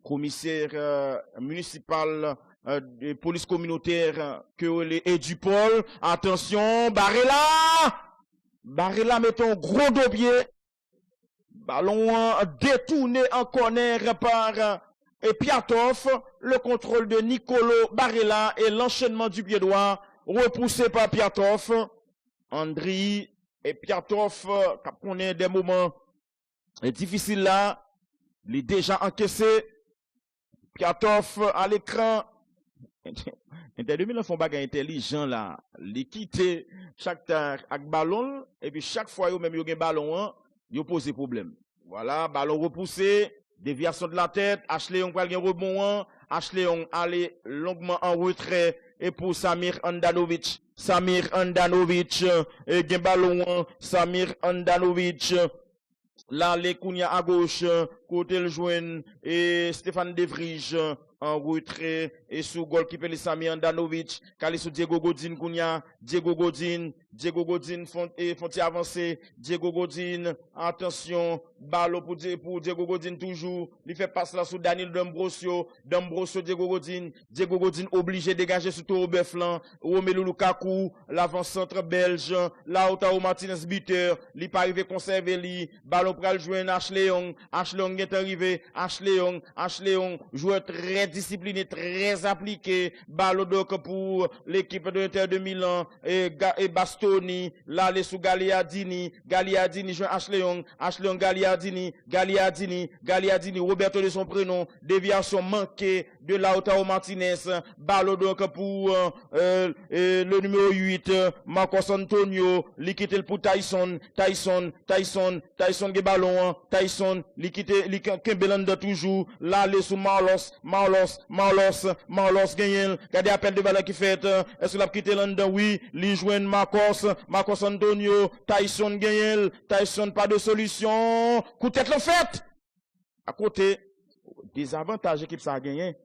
commissaire municipal de police communautaire et Dupol. Attention, Barella met un gros dossier. Ballon détourné en corner par et Piatov, le contrôle de Nicolo Barella et l'enchaînement du pied droit repoussé par Piatov. Andri et Piatov, quand on est des moments difficiles là, il est déjà encaissé. Piatov à l'écran. Inter 2000 font bagay intelligent là, li quitte Shakhtar avec ballon et puis chaque fois yo même yo gen ballon, yo pose problème. Voilà, ballon repoussé. Déviation de la tête, Ashley Young pral gen rebond, Ashley Young allait longuement en retrait et pour Samir Andanovic, et gen ballon, Samir Andanovic, là les Kounia à gauche, côté le joint et Stéphane De Vrij en retrait et sous goal qui peut Samir Andanovic, calé sous Diego Godin Kounia, Diego Godin font avancer, Diego Godin, attention, ballon pour Diego Godin toujours, il fait passe là sous Danilo D'Ambrosio, Diego Godin obligé de dégager sur tout bœuf là, Romelu Lukaku, l'avant-centre belge, Lautaro Martinez buteur, il pas arrivé conserver lui, ballon pour le jouer Ashley Young est arrivé, Ashley Young, joueur très discipliné, très appliqué, ballon donc pour l'équipe de l'Inter de Milan, et Baston Bastoni, l'aller sous Gagliardini, Gagliardini joint Ashley Young, Gagliardini, Roberto de son prénom, déviation manquée de Lautaro Martinez, ballon donc pour le numéro 8, Marcos Antonio, liquide pour Tyson ge ballon, Tyson, liquide, Kembelanda toujours, l'aller sous Marlos, gagne, regardez appel de ballon qui fait, est-ce qu'il a quitté London? Oui, li jouen Marcos Antonio, Tyson gagne, Tyson pas de solution, coup de tête le fait. À côté, des avantages équipe ça a gagné.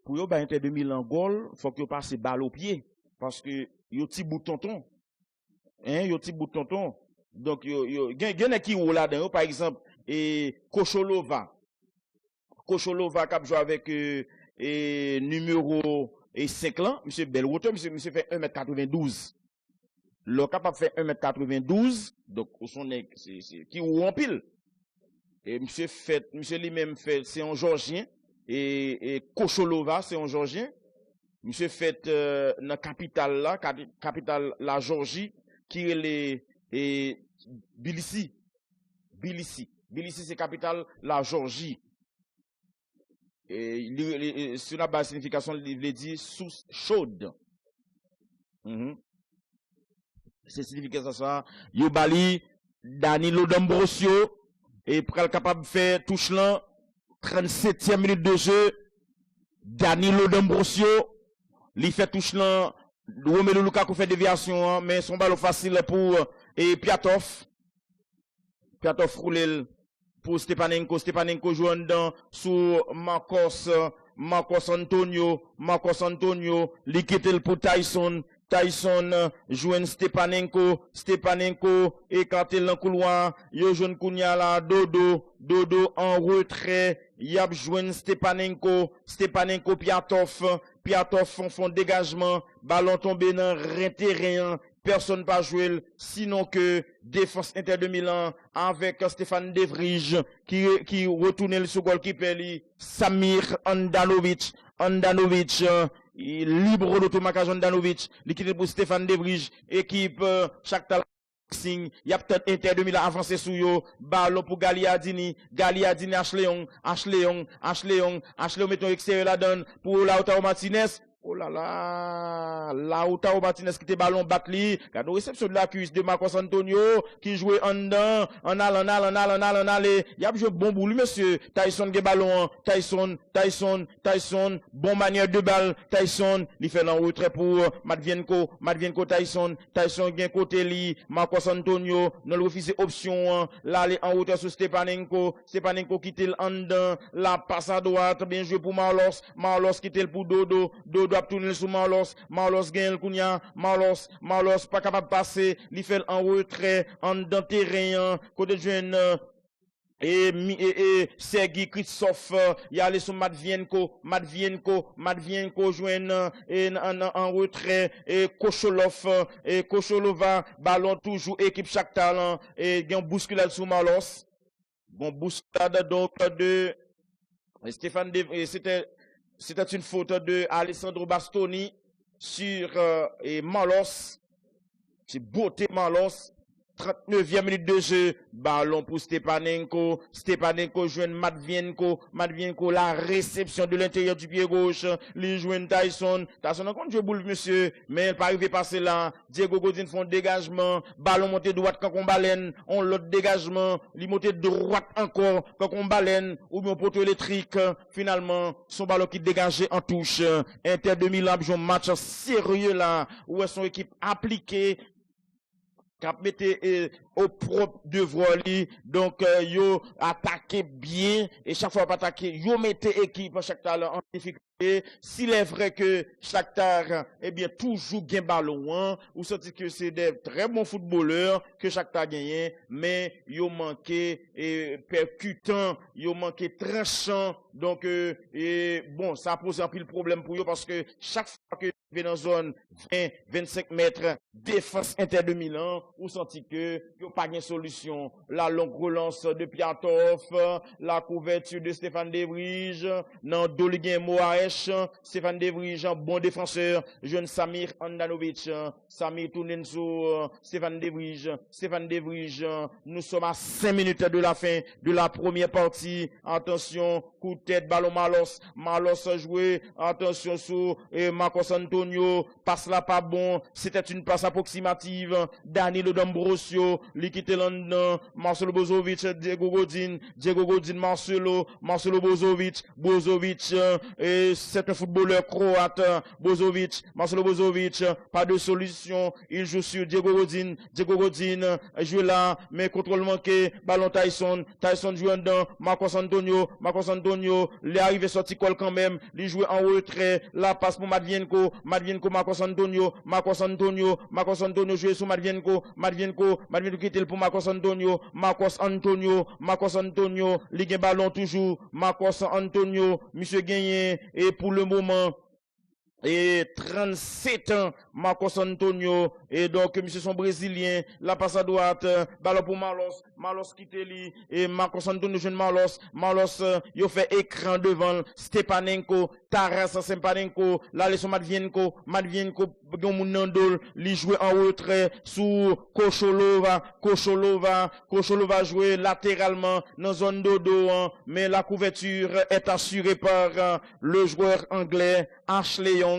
Pour yo ba Inter de Milan goal, faut que yo passe balle au pied parce que yo ti bout tonton. Yo ti bout tonton. Donc yo gen qui ou là dedans par exemple et Kocholova qui a joué avec numéro 5 là, monsieur Belwoto, monsieur fait 1m92. Le capable fait 1m92, donc son c'est qui ou en pile. Et monsieur lui-même fait c'est un Georgien et Kocholova c'est un Georgien. Monsieur fait dans la capitale la Géorgie qui est les Tbilissi c'est capitale la Géorgie. Et sur la base signification il veut dire sous chaude. C'est signification ça. Yo bali Danilo D'Ambrosio et pral capable de faire touche là 37e minute de jeu. Danilo D'Ambrosio li fait touche là Romelu Lukaku fait déviation mais son ballon facile pour Piatov roule pour Stepanenko joue dedans sous Marcos Antonio liquide pour Tyson joue Stepanenko écarté dans couloir yo jeune Kounia là Dodo en retrait y a joint Stepanenko Piatov font dégagement ballon tombé dans terrain. Personne pas joué, sinon que défense Inter de Milan avec Stefan De Vrij qui retourne le second goalkeeper Samir Andanovic, libre d'automarquage Andanovic, liquide pour Stefan De Vrij, équipe Shakhtar il y a peut-être Inter de Milan avancé sous yo, ballon pour Gagliardini, Ashley Young, mettons extérieur la donne pour Lautaro Martinez. Oh là là, Lautaro Martinez qui était ballon battu, cadeau réception de la cuisse de Marcos Antonio, qui jouait en dedans, en allant, il y a joué bon boulot, monsieur, Tyson qui ballon, Tyson, bon manière de balle, Tyson, il fait en retrait pour Matvienko, Tyson gain côté li, Marcos Antonio, non refuse option, là, en retrait sur Stepanenko quitte en dedans, la passe à droite, bien joué pour Marlos quitte pour Dodo a tourné sur Marlos gagne le Kounia, Marlos pas capable de passer, il fait en retrait, en dans terrain, côté jeune, et Sergi Christophe, il y a allé sur Matvienko joue en retrait, et Kocholova, ballon toujours, équipe Shakhtar, et il y a un bousculade sur Marlos. Bon bousculade donc de Stéphane c'était une faute de Alessandro Bastoni sur Marlos. C'est beauté Marlos. 39e minute de jeu. Ballon pour Stepanenko joue Matvienko, la réception de l'intérieur du pied gauche. Il joue Tyson encore joué boule monsieur, mais il pas arrivé passer là. Diego Godin font dégagement. Ballon monté droite quand on baleine. On l'autre dégagement. Il monté droite encore quand on baleine. Ou bien poteau électrique. Finalement, son ballon qui dégagé en touche. Inter de Milan, un match sérieux là. Où est son équipe appliquée. Cap mettez au propre devoir li donc yo attaquer bien et chaque fois pas attaquer yo mettez équipe Shakhtar en difficulté s'il est vrai que Shakhtar toujours gagne ballon ou senti que c'est des très bons footballeurs que Shakhtar gagne mais yo manqué percutant yo manqué tranchant donc bon ça pose un peu le problème pour eux parce que chaque fois que dans la zone 20-25 mètres, défense Inter de Milan, ou senti que n'y a pas de solution. La longue relance de Piatov, la couverture de Stéphane Devrige, dans Doliguen Moaes, Stéphane Devrige, bon défenseur, jeune Samir Andanovic, Samir tourne sur Stéphane Devrige, nous sommes à 5 minutes de la fin de la première partie. Attention, coup de tête, ballon Malos joué, attention sur Marcos Antonio, passe là pas bon, c'était une passe approximative, Danilo D'Ambrosio, Likite London, Marcelo Bozovic, Diego Godin, Marcelo Bozovic, et c'est un footballeur croate, Marcelo Bozovic, pas de solution, il joue sur Diego Godin, joue là, mais contrôle manqué, ballon Tyson joue dedans, Marcos Antonio, il est arrivé sorti col quand même, il joue en retrait, la passe pour Matvienko, Marcos Antonio joué sur Matvienko qui était pour Marcos Antonio, ligue ballon toujours, Marcos Antonio, monsieur gagné, et pour le moment, et 37 ans, Marcos Antonio, et donc, monsieur son brésilien, la passe à droite, ballon pour Malos quitte lui, et Marcos Antonio jeune Malos, il fait écran devant, Stepanenko, Taras Stepanenko, là, les son Matvienko, Gomunandol, il joue en retrait, sous Kocholova joué latéralement, dans zone dodo, mais la couverture est assurée par le joueur anglais, Ashley Young,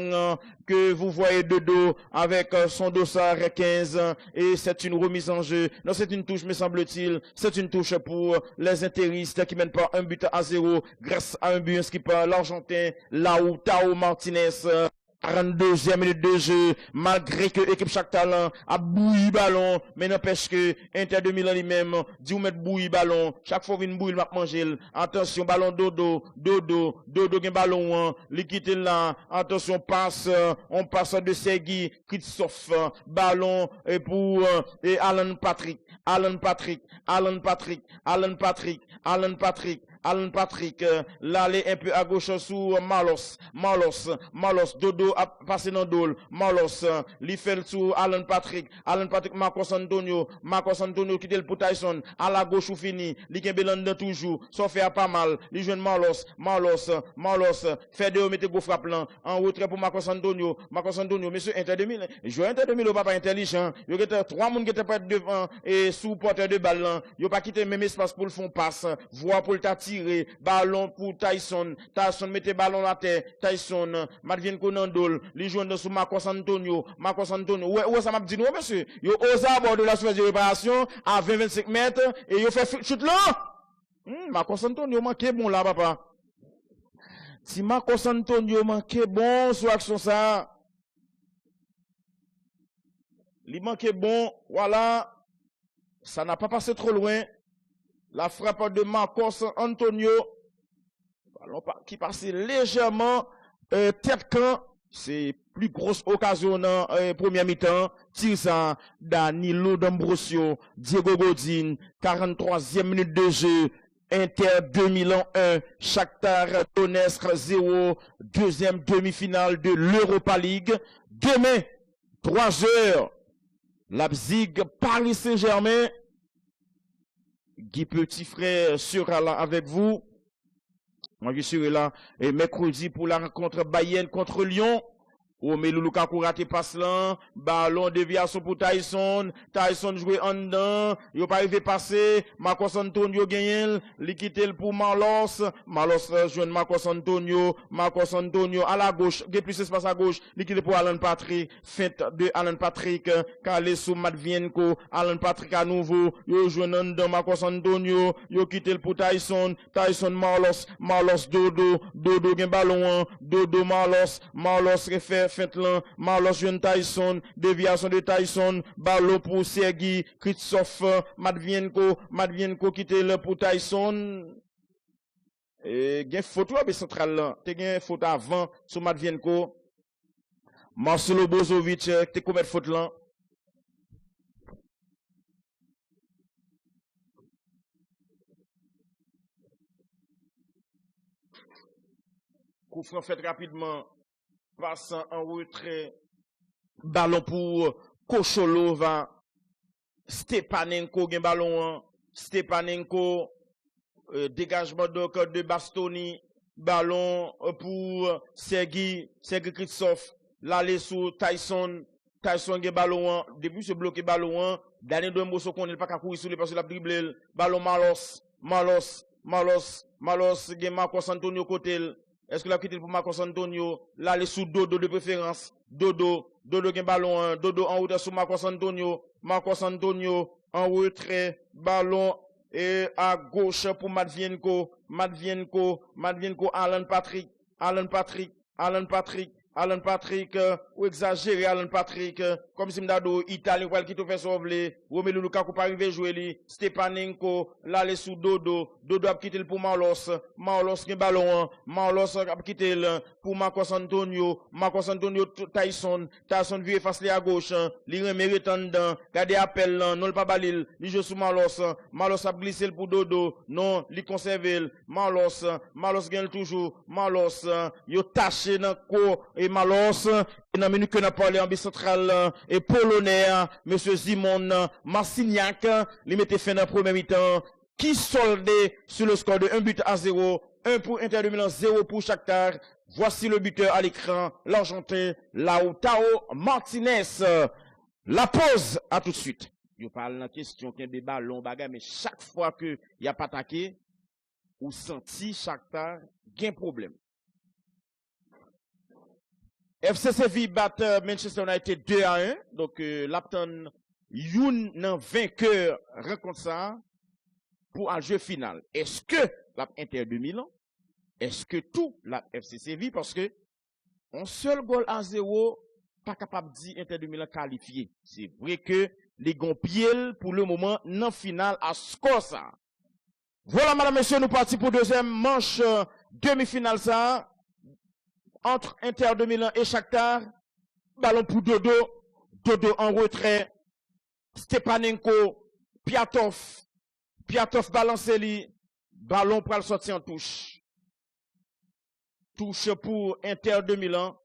que vous voyez de dos avec son dossard 15 et c'est une remise en jeu. Non, c'est une touche, me semble-t-il. C'est une touche pour les intéristes qui mènent par 1-0 grâce à un but inscrit par l'Argentin Lautaro Martinez. 42e minute de jeu, malgré que l'équipe Shakhtar a bouilli ballon, mais n'empêche que Inter de Milan lui-même, dit ou mettre bouilli ballon, chaque fois qu'il bouille, il va manger. Attention, ballon dodo, gen ballon, liquide là, attention, on passe de Sergi, Kritsov, ballon, et pour, et Alan Patrick, l'aller un peu à gauche sous Malos, Dodo a passé dans Dol, Malos, li fait sous Alan Patrick, Marcos Antonio qui était le pour Tyson, à la gauche ou fini, li gen Belanda toujours, ça fait pas mal, li jeune Malos, fait de mettre go frappe là, en retrait pour Marcos Antonio, monsieur Inter 2000, joueur Inter 2000 pas intelligent, il y a 3 monde qui étaient pas devant et sous porteur de balle, il pas quitté même espace pour le fond passe, voie pour le tirer, ballon pour Tyson mettez ballon la terre, Tyson, Matvienko Nandol, li joue dans sous Marcos Antonio, ouais, ça m'a dit, ouais, monsieur, yo osé à bord de la surface de réparation, à 20-25 mètres, et yo fait chute là, Marcos Antonio manqué bon là, papa. Si Marcos Antonio manqué bon sur action ça, il manquait bon, voilà, ça n'a pas passé trop loin. La frappe de Marcos Antonio, ballon qui passait légèrement tête camp, c'est plus grosse occasion dans première mi-temps. Tire ça, Danilo D'Ambrosio, Diego Godin, 43e minute de jeu. Inter 2001, Shakhtar Donetsk 0, deuxième demi-finale de l'Europa League. Demain, 3h, Leipzig, Paris Saint-Germain. Guy Petit Frère sera là avec vous. Moi, je serai là et mercredi pour la rencontre Bayern contre Lyon. Romelu Lukaku raté passe là, ballon déviation pour Tyson joué en dedans, il n'a pas arrivé passer, Marcos Antonio gagne, liquide pour Malos joue Marcos Antonio à la gauche, il y a plus d'espace à gauche, liquide pour Alan Patrick, feinte de Alan Patrick, calé sous Matvienko, Alan Patrick à nouveau, il joue en dedans Marcos Antonio, il quitte pour Tyson Malos Dodo gagne ballon, Dodo Malos refait fait là, Marlos jeune Tyson, déviation de Tyson, ballon pour Sergi, Kritsov, Matvienko quitte le pour Tyson. Et gen photo à central là, te gen photo avant sur Matvienko. Marcelo Bozovic te combien de faute là? Coup franc fait rapidement. passe en retrait. Ballon pour Kocholova. Stepanenko gen ballon. Stepanenko. Dégagement donc de Bastoni. Ballon pour Sergi Kritsov. L'aller sous Tyson gen ballon. Depuis se bloquer ballon. Dernier deux mots qu'on n'est pas qu'à courir sur les parce que la dribble. Ballon Malos gen Marcos Antonio côté. Est-ce que la quitté pour Marcos Antonio? Là, les sous Dodo de préférence. Dodo gen ballon. Dodo en hauteur sur Marcos Antonio en retrait. Ballon et à gauche pour Matvienko. Alan Patrick, ou exagéré Alan Patrick, comme si m'dado Italien qui te fait sauver, Romelu Lukaku pas arrivé jouer li, Stepanenko, là les sous Dodo a quitté pour Marlos gen ballon, Marlos a quitté pour Marcos Antonio, Tyson vient face li à gauche, li mérite en dedans, gade appel non pas balil, li joue sous Marlos a glissé pour Dodo, non, li conserve Marlos gagne toujours, yo taché dans ko et Malos, et dans minute que n'a parlé en bicentral et polonais, monsieur Simon Marcignac, il mettait fin dans la première mi-temps, qui soldait sur le score de 1-0, 1 pour Inter de Milan, 0 pour Shakhtar. Voici le buteur à l'écran, l'Argentin Lautaro Martinez. La pause, à tout de suite. Je parle de la question qu'il y a des ballons, mais chaque fois que il n'y a pas attaqué, ou senti Shakhtar, il y a un problème. FC Séville bat Manchester United 2-1. Donc, l'Apton Youn nan vainqueur rencontre ça pour un jeu final. Est-ce que l'Inter de Milan? Est-ce que tout la FC Séville? Parce que un seul goal à 0, pas capable de dire Inter de Milan qualifié. C'est vrai que les Gonpiel, pour le moment, non final à score ça. Voilà, madame, messieurs, nous partons pour deuxième manche demi-finale ça. Entre Inter de Milan et Shakhtar, ballon pour Dodo en retrait, Stepanenko, Piatov balancé li, ballon pour le sortir en touche. Touche pour Inter de Milan.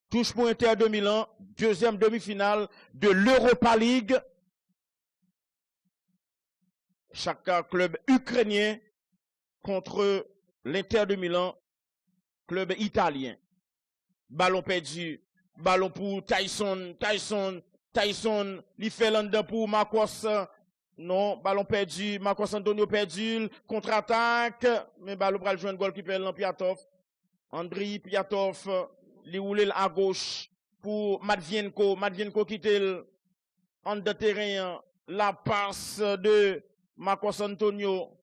Touche pour Inter de Milan, deuxième demi-finale de l'Europa League. Shakhtar, club ukrainien, contre l'Inter de Milan, club italien. Ballon perdu. Ballon pour Tyson, il fait l'endroit pour Marcos. Non, ballon perdu. Marcos Antonio perdu. Contre-attaque. Mais ballon pour le jouer un goal qui perd Piatov. Andriy Piatov, il roule à gauche pour Matvienko. Matvienko quitte en de terrain. La passe de Marcos Antonio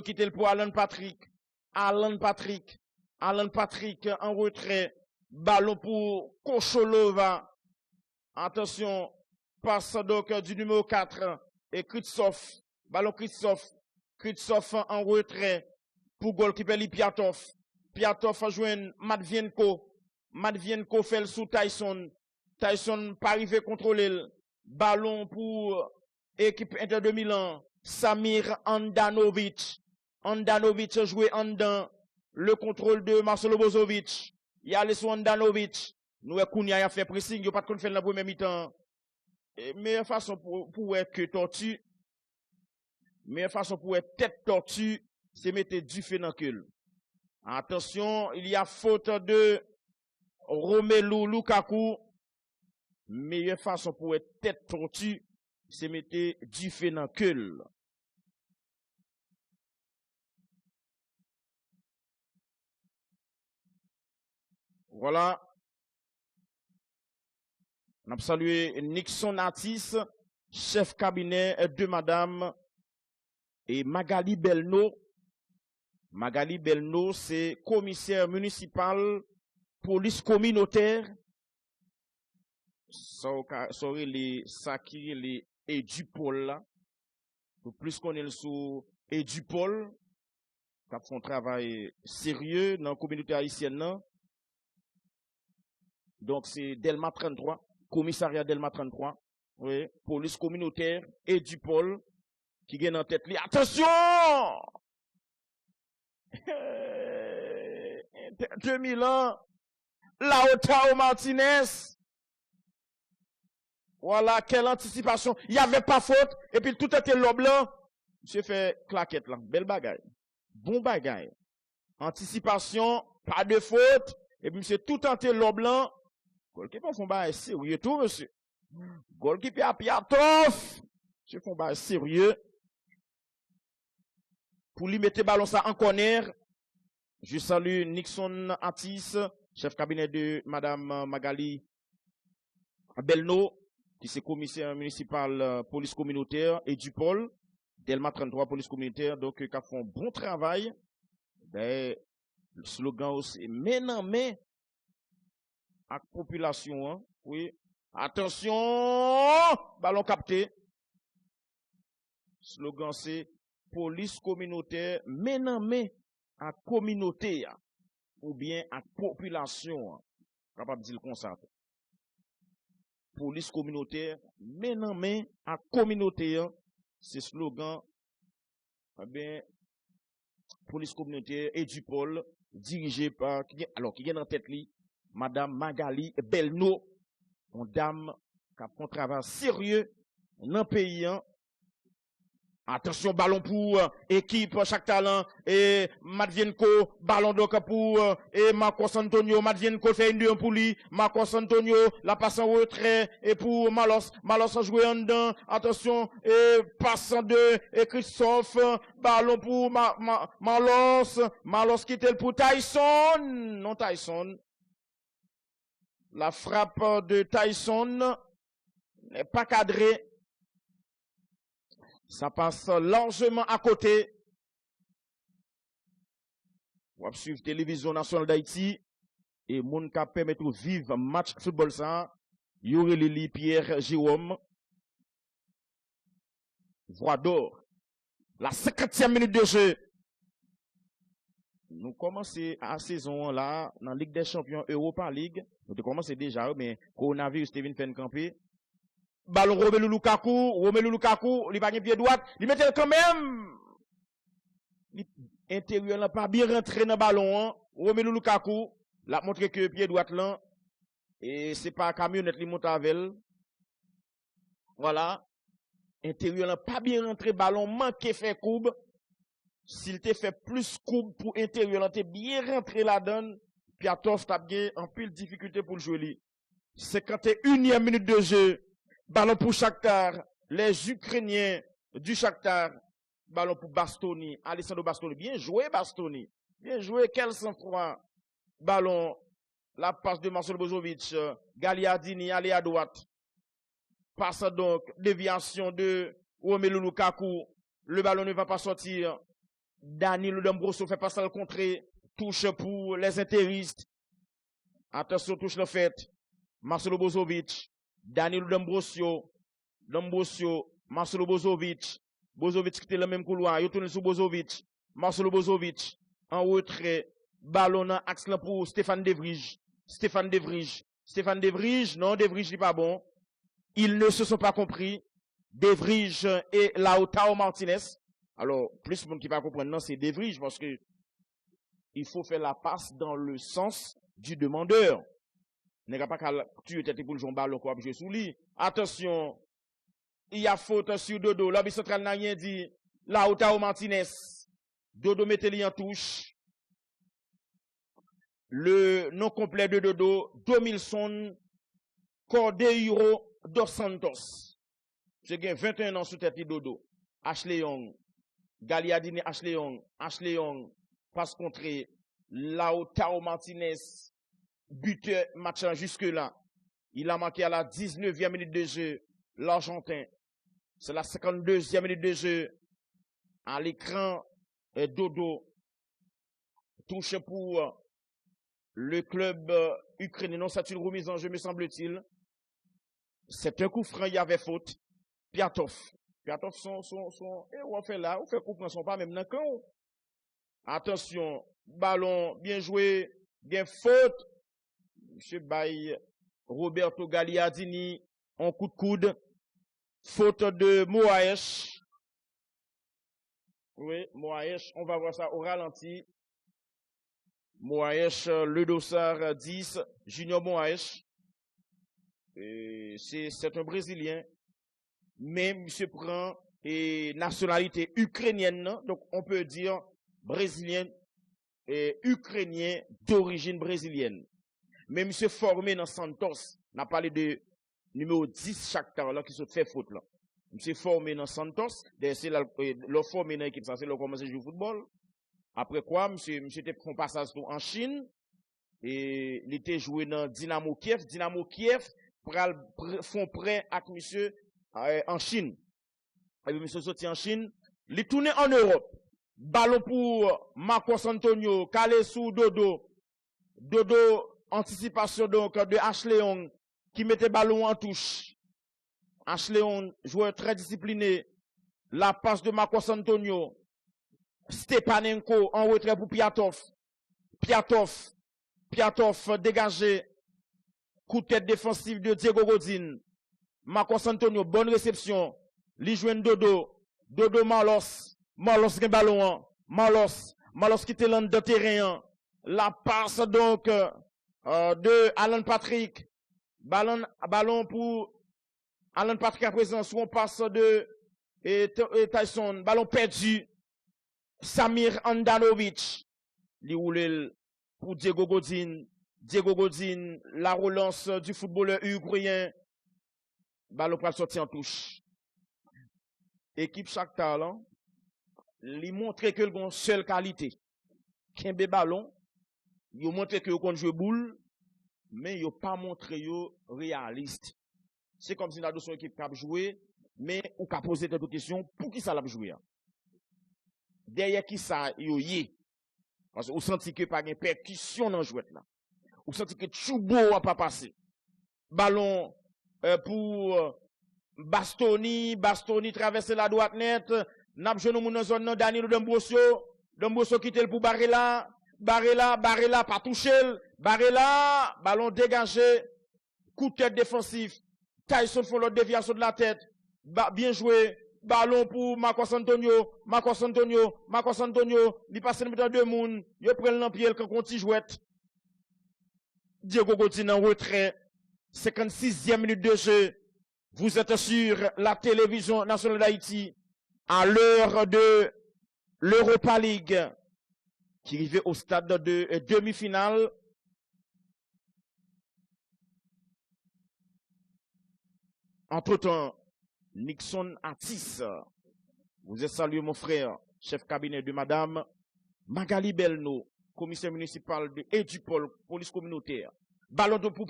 quitte pour Alan Patrick en retrait. Ballon pour Kocholova. Attention, passe donc du numéro 4 et Kritsov. Ballon Kritsov en retrait pour goalkeeper Piatov. Piatov a joué Matvienko fait le sous Tyson pas arrivé contrôler. Ballon pour équipe Inter de Milan. Samir Andanovic joué en dedans. Le contrôle de Marcelo Brozovic. Il y a les Andanovic. Nous, Kounia a fait pressing. Il n'y a pas de faire la première mi-temps. Meilleure façon pour être que tortue. Meilleure façon pour être tête tortue, c'est mettre du phénocule. Attention, il y a faute de Romelu Lukaku. Meilleure façon pour être tête tortue, c'est mettre du phénocule. Voilà. On a salué Nixon Atis, chef cabinet de madame et Magali Belno. Magali Belno, c'est commissaire municipal, police communautaire. Ça les Saki, les Edupol là. Plus qu'on est sous Edupol, qui font un travail sérieux dans la communauté haïtienne. Là. Donc c'est Delma 33, commissariat Delma 33, oui, police communautaire Edupol, qui gagne en tête. Attention! 2000 ans, Lautaro Martinez. Voilà, quelle anticipation. Il n'y avait pas faute, et puis tout était l'homme blanc. Monsieur fait claquette là, belle bagaille. Bon bagaille. Anticipation, pas de faute, et puis monsieur tout tenté l'homme blanc. Goalkeeper font bail sérieux tout, monsieur. Goalkeeper à Piatov. Monsieur font bail sérieux. Pour lui mettre le ballon ça en corner. Je salue Nixon Atis, chef cabinet de Madame Magali Belno, qui est commissaire municipal police communautaire, et Dupol, Delma 33 police communautaire, donc qui font bon travail. Ben, le slogan aussi, main en main, à la population, hein, oui. Attention, ballon capté. Slogan c'est police communautaire, main en main, à communauté, ou bien à population, capable de dire comme ça. Police communautaire, main en main, à communauté, c'est slogan, eh bien, police communautaire et du pôle, dirigé par, alors, qui vient en tête li, Madame Magali Belno, une dame qui a fait un travail sérieux dans le pays. Attention, ballon pour équipe, chaque talent, et Matvienko, ballon donc pour, et Marcos Antonio, Matvienko fait une 2 pour lui, Marcos Antonio, la passe en retrait, et pour Malos a joué en dedans, attention, et passe en deux, et Christophe, ballon pour Malos qui était pour Tyson, non Tyson. La frappe de Tyson n'est pas cadrée. Ça passe largement à côté. On va suivre Télévision Nationale d'Haïti. Et moun ka permet de vivre match football ça. Yuri Lili Pierre Jérôme. Voix d'or. La 50e minute de jeu. Nous commençons à la saison là, dans la Ligue des Champions Europa League. Nous commençons déjà, mais coronavirus Steven fait camper. Ballon Romelu Lukaku, il va pas pied droit, il mettait quand même. L'intérieur n'a pas bien rentré dans le ballon, hein. Romelu Lukaku, l'a montré que pied droit là, et c'est pas camionnette qui monte avec elle. Voilà. Intérieur n'a pas bien rentré, ballon manqué fait coupe. S'il te fait plus coupe pour intérieur, là, t'es bien rentré là-dedans, Piatov t'a bien en pile difficulté pour le jouer. 51e minute de jeu. Ballon pour Shakhtar, les Ukrainiens du Shakhtar. Ballon pour Bastoni, Alessandro Bastoni. Bien joué Bastoni. Bien joué, quel sang-froid. Ballon, la passe de Marcel Bozovic, Gagliardini, allez à droite. Passe donc, déviation de Romelu Lukaku. Le ballon ne va pas sortir. Danilo D'Ambrosio fait passer le contré. Touche pour les intéristes. Attention, touche le fait. Marcelo Bozovic. Danilo D'Ambrosio, Marcelo Bozovic qui était le même couloir, il tourne sur Bozovic, Marcelo Bozovic, en retrait, ballon dans axe pour Stéphane De Vrij, non, De Vrij n'est pas bon, ils ne se sont pas compris, De Vrij et Lautaro Martinez, alors, plus monde qui va comprendre, non, c'est De Vrij, parce que il faut faire la passe dans le sens du demandeur. N'est pas qu'à tuer tête pour le jouer ballon quoi jouer sous lui. Attention, il y a faute sur Dodo. L'objet central n'a rien dit. Lautaro Martinez. Dodo mettez-lui en touche. Le nom complet de Dodo, Domilson Cordeiro dos Santos. C'est gain 21 ans sous tête de Dodo. Ashley Young. Gagliardini Ashley Young. Passe contré. Lautaro Martinez. Buteur match jusque-là. Il a marqué à la 19e minute de jeu. L'Argentin. C'est la 52e minute de jeu. À l'écran, Dodo touche pour le club ukrainien. Non, c'est une remise en jeu, me semble-t-il. C'est un coup franc, il y avait faute. Piatov, on fait là, on fait coup franc, son pas même dans le attention, ballon, bien joué, bien faute. Monsieur Baye, Roberto Gagliardini, en coup de coude. Faute de Moaes. Oui, Moaes, on va voir ça au ralenti. Moaïch, le dossard 10, Junior Moaïch. C'est un Brésilien, mais monsieur prend nationalité ukrainienne, donc on peut dire brésilien et ukrainien d'origine brésilienne. Mais monsieur formé dans Santos, on a parlé de numéro 10 chaque temps là qui se fait faute là. Monsieur formé dans Santos, c'est le formé dans l'équipe, ça c'est le commencé à jouer au football. Après quoi, monsieur était fait un passage en Chine et il était joué dans Dynamo Kiev. Dynamo Kiev font prêt avec monsieur en Chine. Et puis monsieur sorti en Chine, il tourne en Europe. Ballon pour Marcos Antonio, calé sous Dodo. Dodo, anticipation donc de Ashley Young qui mettait ballon en touche. Ashley Young, joueur très discipliné. La passe de Marcos Antonio. Stepanenko en retrait pour Piatov. Piatov dégagé. Coup de tête défensif de Diego Godin. Marcos Antonio, bonne réception. Li joue Dodo. Dodo Marlos. Marlos gen ballon. Marlos qui était dans le terrain. La passe donc de Alan Patrick. Ballon pour Alan Patrick à présent. Soit on passe de Tyson. Ballon perdu. Samir Andanovic. Li roule pour Diego Godin. Diego Godin, la relance du footballeur uruguayen. Ballon pour sortir en touche. Équipe Shakhtar, là, lui montre que le seule qualité. Kembe ballon, il montre que vous jouer boule, mais il pas montré yo réaliste. C'est comme si la son équipe qui a joué, mais ou qu'a posé des questions pour qui ça l'a joué. Derrière qui ça yo yé. Parce que vous sentez que pas de percussion dans le jouet là. Vous sentez que Choubo a pas passé. Ballon pour Bastoni traverse la droite net. N'a jeune moun dans zone Danilo Dombosso quitte pour Barella, pas touché, Barella, ballon dégagé, coup de tête défensif. Tyson font l'autre déviation de la tête. Bien joué. Ballon pour Marcos Antonio, il passe dans deux moun, il prend l'empied quand on jouette. Diego Godin en retrait. 56e minute de jeu. Vous êtes sur la télévision nationale d'Haïti à l'heure de l'Europa League qui arrivait au stade de demi-finale. Entre-temps, Nixon Atis, vous êtes salué mon frère, chef cabinet de madame Magali Belno, commissaire municipal de Edupol, police communautaire. Ballon de pour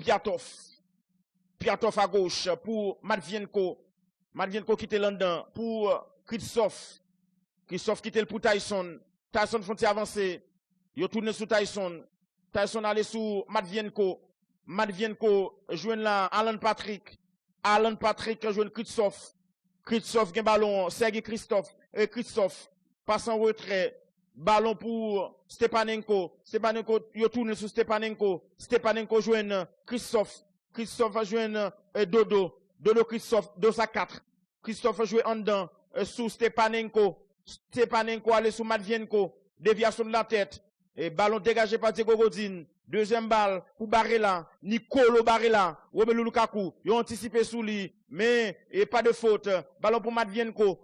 Piatov à gauche pour Matvienko qui était là-dedans pour Christophe qui était pour Tyson font avancer, il tourne sous Tyson allait sous Matvienko joue là Alan Patrick joue Christophe gen ballon Sergei Christophe passe en retrait. Ballon pour Stepanenko, il tourne sur Stepanenko joue Christophe va jouer Dodo Christophe 2 à 4. Christophe va jouer en dedans sous Stepanenko allait sous Matvienko, déviation de la tête et ballon dégagé par Diego Godin. Deuxième balle pour Barella, Nicolo Barella, Romelu Lukaku, ils ont anticipé sous lui, mais et pas de faute. Ballon pour Matvienko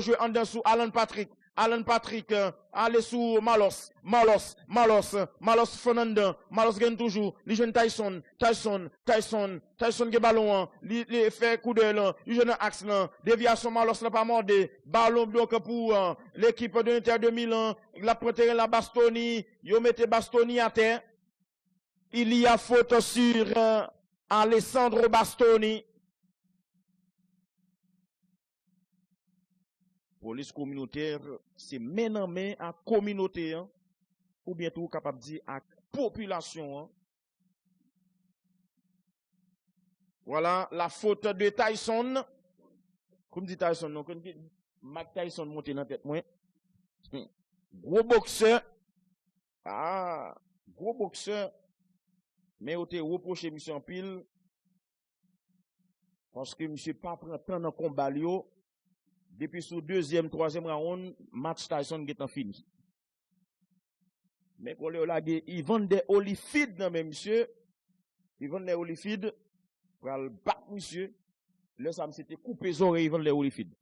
joue en dedans sous Alan Patrick, allez sous Malos Fernandin, Malos gagne toujours, les jeunes Tyson gagne ballon, il fait coup de là, il jeune axe là, déviation Malos n'a pas mordé, ballon donc pour l'équipe de l'Inter de Milan, la prêté la Bastoni, yo mettez Bastoni à terre, il y a faute sur Alessandro Bastoni. Police communautaire, c'est main en main à communauté, hein, ou bien tout capable de dire à population. Hein. Voilà la faute de Tyson. Comme dit Tyson, non, comme dit Mac Tyson monté dans la tête, moi. Gros boxeur. Ah, gros boxeur. Mais on te reproché monsieur en pile. Parce que monsieur pas prend temps dans combat lio. Depuis sous deuxième, troisième round, match Tyson est en fini. Mais pour les laguer, ils vendent des olifides, non, mais monsieur. Ils vendent des olifides pour le battre, monsieur. Là, ça me s'était coupé les oreilles, ils vendent des olifides.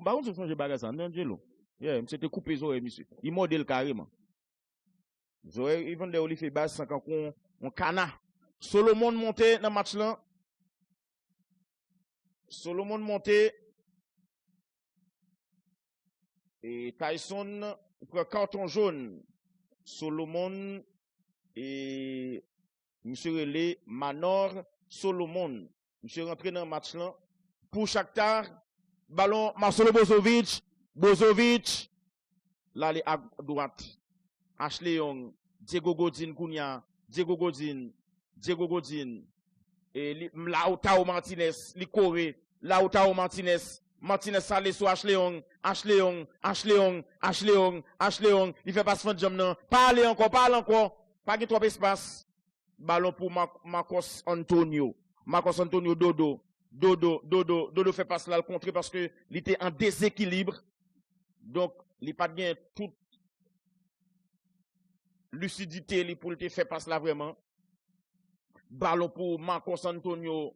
Par contre, je change de bagage, ça, non, Angelo. Yeah, me s'était coupé les oreilles, monsieur. Ils modèlent carrément. Ils vendent des olifides, bas, sans qu'on, on canard. Solomon monté dans le match là. Solomon monté. Et Tyson prend carton jaune. Solomon et monsieur Relé Manor Solomon. Monsieur rentré dans le match là. Pour Shakhtar, ballon Marcelo Brozovic. Brozovic. Là, il est à droite. Ashley Young. Diego Godin Kounia. Diego Godin. Et Lautaro Martinez. Li Corée. Lautaro Martinez. Martinez allé sur Ashley Young. Il fait pas ce jam non. Parle encore. Pas qu'il trop espace. Ballon pour Marcos Antonio. Dodo fait passer là le contre parce que il était en déséquilibre. Donc, il pas bien toute lucidité pour il fait passer là vraiment. Ballon pour Marcos Antonio.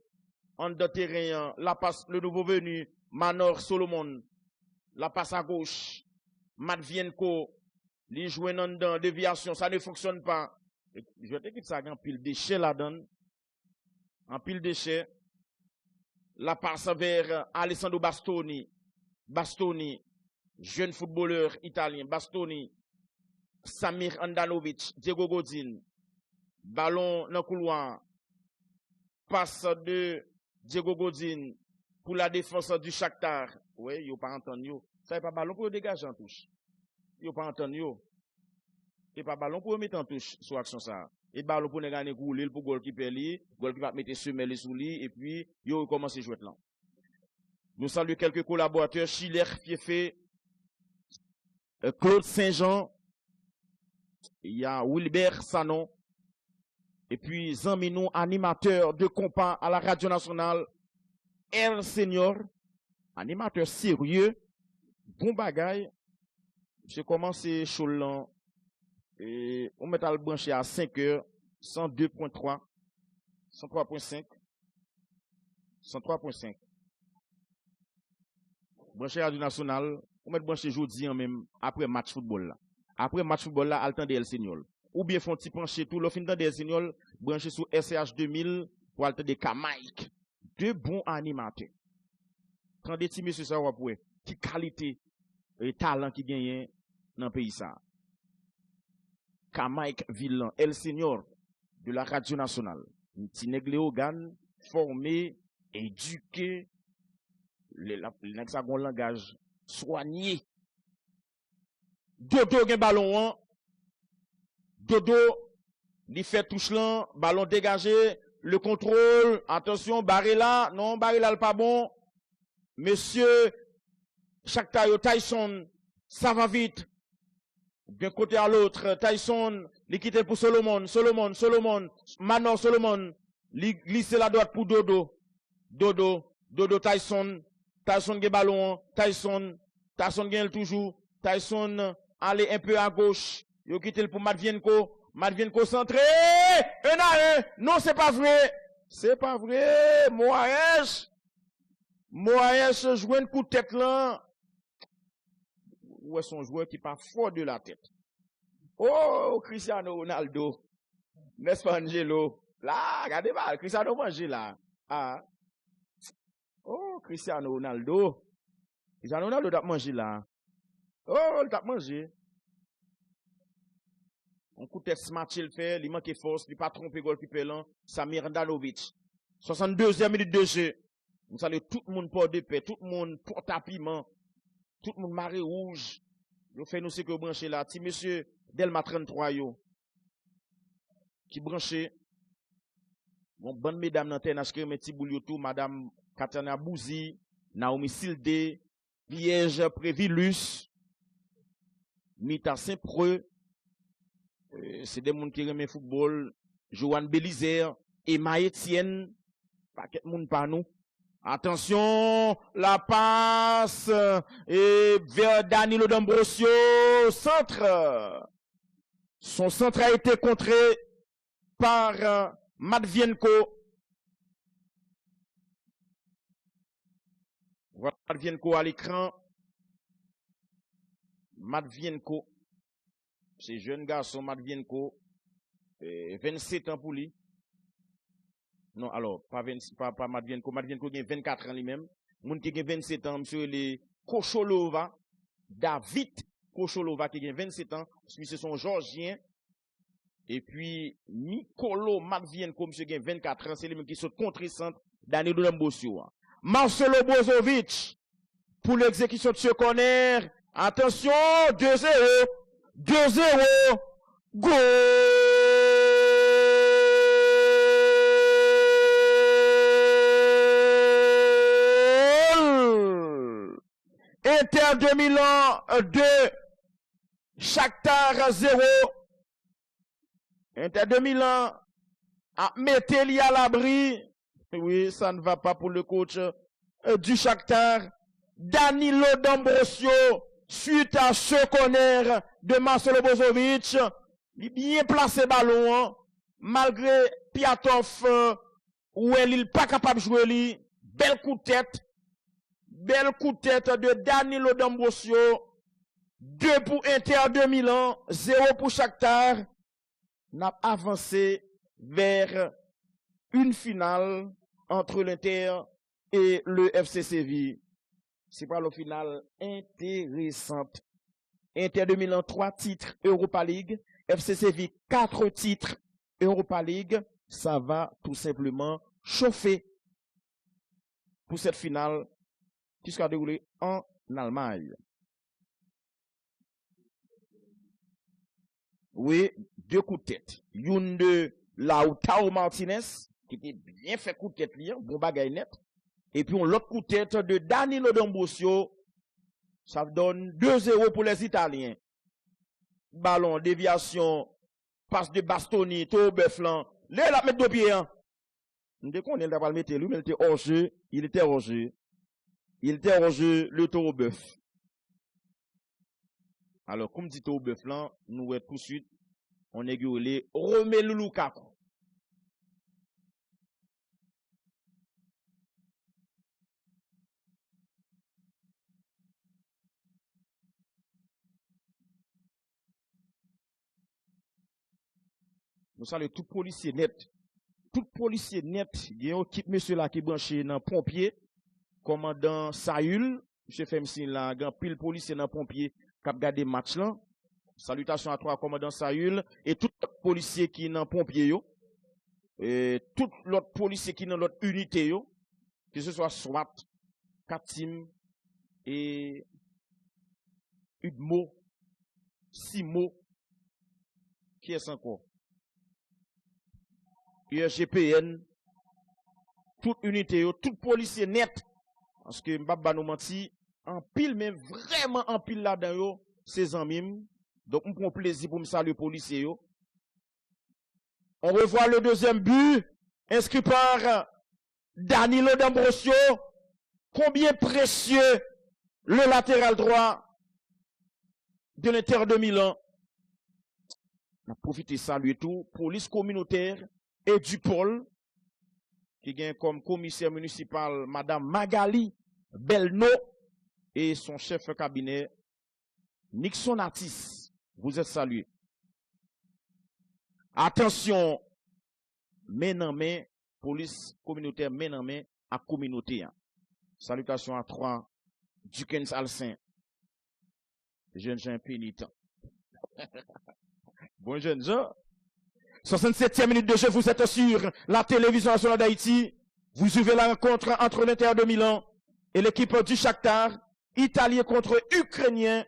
En de terrain, la passe, le nouveau venu, Manor Solomon. La passe à gauche. Matvienko. Il joue dans déviation. Ça ne fonctionne pas. Je vais te dire que ça a un pile déchet là-dedans. En pile déchet. La passe vers Alessandro Bastoni. Jeune footballeur italien. Bastoni. Samir Andanovic. Diego Godin. Ballon dans le couloir. Passe de Diego Godin pour la défense du Shakhtar. Oui, il n'y a pas entendu. Ça n'est pas ballon pour dégager en touche. Il n'y a pas entendu. Il n'y a pas ballon pour mettre en touche sur l'action ça. Et ballon pour ne gagner rouler pour goalkeeper li. Goalkeeper mettre semelle sous lui et puis il recommence à jouer là. Nous saluons quelques collaborateurs. Schiller, Fiefé, Claude Saint-Jean. Il y a Wilbert Sanon. Et puis, Zaminou, animateur de compas à la radio nationale, El Senior, animateur sérieux, bon bagaille. J'ai commencé chaud là, et on met à le brancher à 5 heures, 102.3, 103.5, 103.5. Brancher radio nationale, on met brancher jeudi en même, après match football là. Après match football là, à le temps de El Senior. Ou bien font petit pencher tout, le fin de des signoles, branché sur SCH 2000 pour aller de Kamaïk. Deux bons animateurs. Quand des petits messieurs ça va pour qui qualité et talent qui gagne dans le pays ça. Kamaïk Villan, El Senior de la radio nationale. Un petit négléogan formé, éduqué, l'hexagon langage soigné. Dodo gen ballon. Dodo, il fait touche là, ballon dégagé, le contrôle, attention, Barilla, non, Barilla pas bon. Monsieur, Shakhtar Tyson, ça va vite. D'un côté à l'autre, Tyson, il quitte pour Solomon, Manor Solomon, il glisse la droite pour Dodo, Tyson gagne ballon, Tyson gagne toujours, Tyson, allez un peu à gauche. Yo quitté pour Matvienko centré, 1-1, non c'est pas vrai, Moaes joue un coup de tête là, où est son joueur qui part fort de la tête, oh Cristiano Ronaldo, n'est-ce pas Angelo, là, regardez pas, Cristiano mange là, ah, oh Cristiano Ronaldo t'a mangé là, oh il t'a mangé. On coup de tête smart il fait, il manque force, il pas trompé goalkeeper là, Samir Andanovic. 62e minute de jeu. Nous saluons tout le monde port de paix, tout le monde porte à piment, tout le monde marée rouge. Yo fait nous ce que branché là, petit monsieur Delma 33 yo. Qui branché. Bon bonne mesdames dans terre mais petit boulot tout madame Katana Bouzi, Naomi Silde, Liège Prévilus, Mita Saint-Preux. C'est des gens qui aiment le football. Johan Bélizer, Emma Etienne, paquet de monde par nous. Attention, la passe et vers Danilo D'Ambrosio, centre. Son centre a été contré par Matvienko. Voilà Matvienko à l'écran. Matvienko. C'est jeune garçon Matvienko. 27 ans pour lui. Non, alors, pas Matvienko. Matvienko a 24 ans lui-même. Moun qui a 27 ans, monsieur les Kocholova. David Kocholova qui a 27 ans. C'est son Georgien. Et puis, Nicolo Matvienko, monsieur qui a 24 ans, c'est lui-même qui sont contre-centre Danilo Dambosio. Marcelo Brozovic, pour l'exécution de ce corner. Attention, 2-0. 2-0. Goal! Inter de Milan 2, Shakhtar 0. Inter de Milan a mettez-li à l'abri. Oui, ça ne va pas pour le coach du Shakhtar. Danilo Dambosio, suite à ce corner de Marcelo Brozovic, il bien placé ballon, hein, malgré Piatov, où il n'est pas capable de jouer lui. Bel coup de tête de Danilo Dambosio. 2 pour Inter de Milan, 0 pour Shakhtar. N'a avancé vers une finale entre l'Inter et le FC Séville. C'est pas le final intéressante. Inter de Milan 3 titres Europa League, FC Séville 4 titres Europa League. Ça va tout simplement chauffer pour cette finale qui sera déroulée en Allemagne. Oui, 2 coups de tête. Une de Lautaro Martinez, qui était bien fait coup de tête, bon bagay net. Et puis, l'autre coup de tête de Danilo Dambosio. Ça donne 2-0 pour les Italiens. Ballon, déviation, passe de Bastoni, Théo Befflan. Là, la mettre de pied, hein. Dès qu'on est là, le mettre lui, mais il était hors jeu. Il était hors jeu. Il était hors jeu, le Théo Beff. Alors, comme dit Théo Befflan, nous, tout de suite, on est gueulé, Romelu Lukaku. Nous saluons tout policier net. Tout policier net, il y a un équipe monsieur là qui branché dans pompier, commandant Saül, monsieur Femsin là, il y a pile policier dans pompier qui a gardé match là. Salutations à toi, commandant Saül, et tout policier qui est dans pompier yo, et tout l'autre policier qui est dans l'autre unité yo, que ce soit SWAT, Katim, et Udmo, Simo, qui est encore? USGPN, toute unité, tout policier net, parce que Mbaba nous menti, en pile, mais vraiment en pile là-dedans, c'est amis. Donc, on prend plaisir pour me saluer policier. On revoit le deuxième but, inscrit par Danilo Dambosio. Combien précieux le latéral droit de l'Inter de Milan. On a profité de saluer tout, police communautaire, et du Paul, qui gagne comme commissaire municipal Madame Magali Belno et son chef de cabinet Nixon Atis. Vous êtes salués. Attention, main en main, police communautaire main en main à communauté. Salutations à 3, Dukens Alcin, jeunes gens pénitents. Bon jeunes gens. 67e minute de jeu, vous êtes sur la télévision nationale d'Haïti. Vous suivez la rencontre entre l'Inter de Milan et l'équipe du Shakhtar. Italien contre Ukrainien.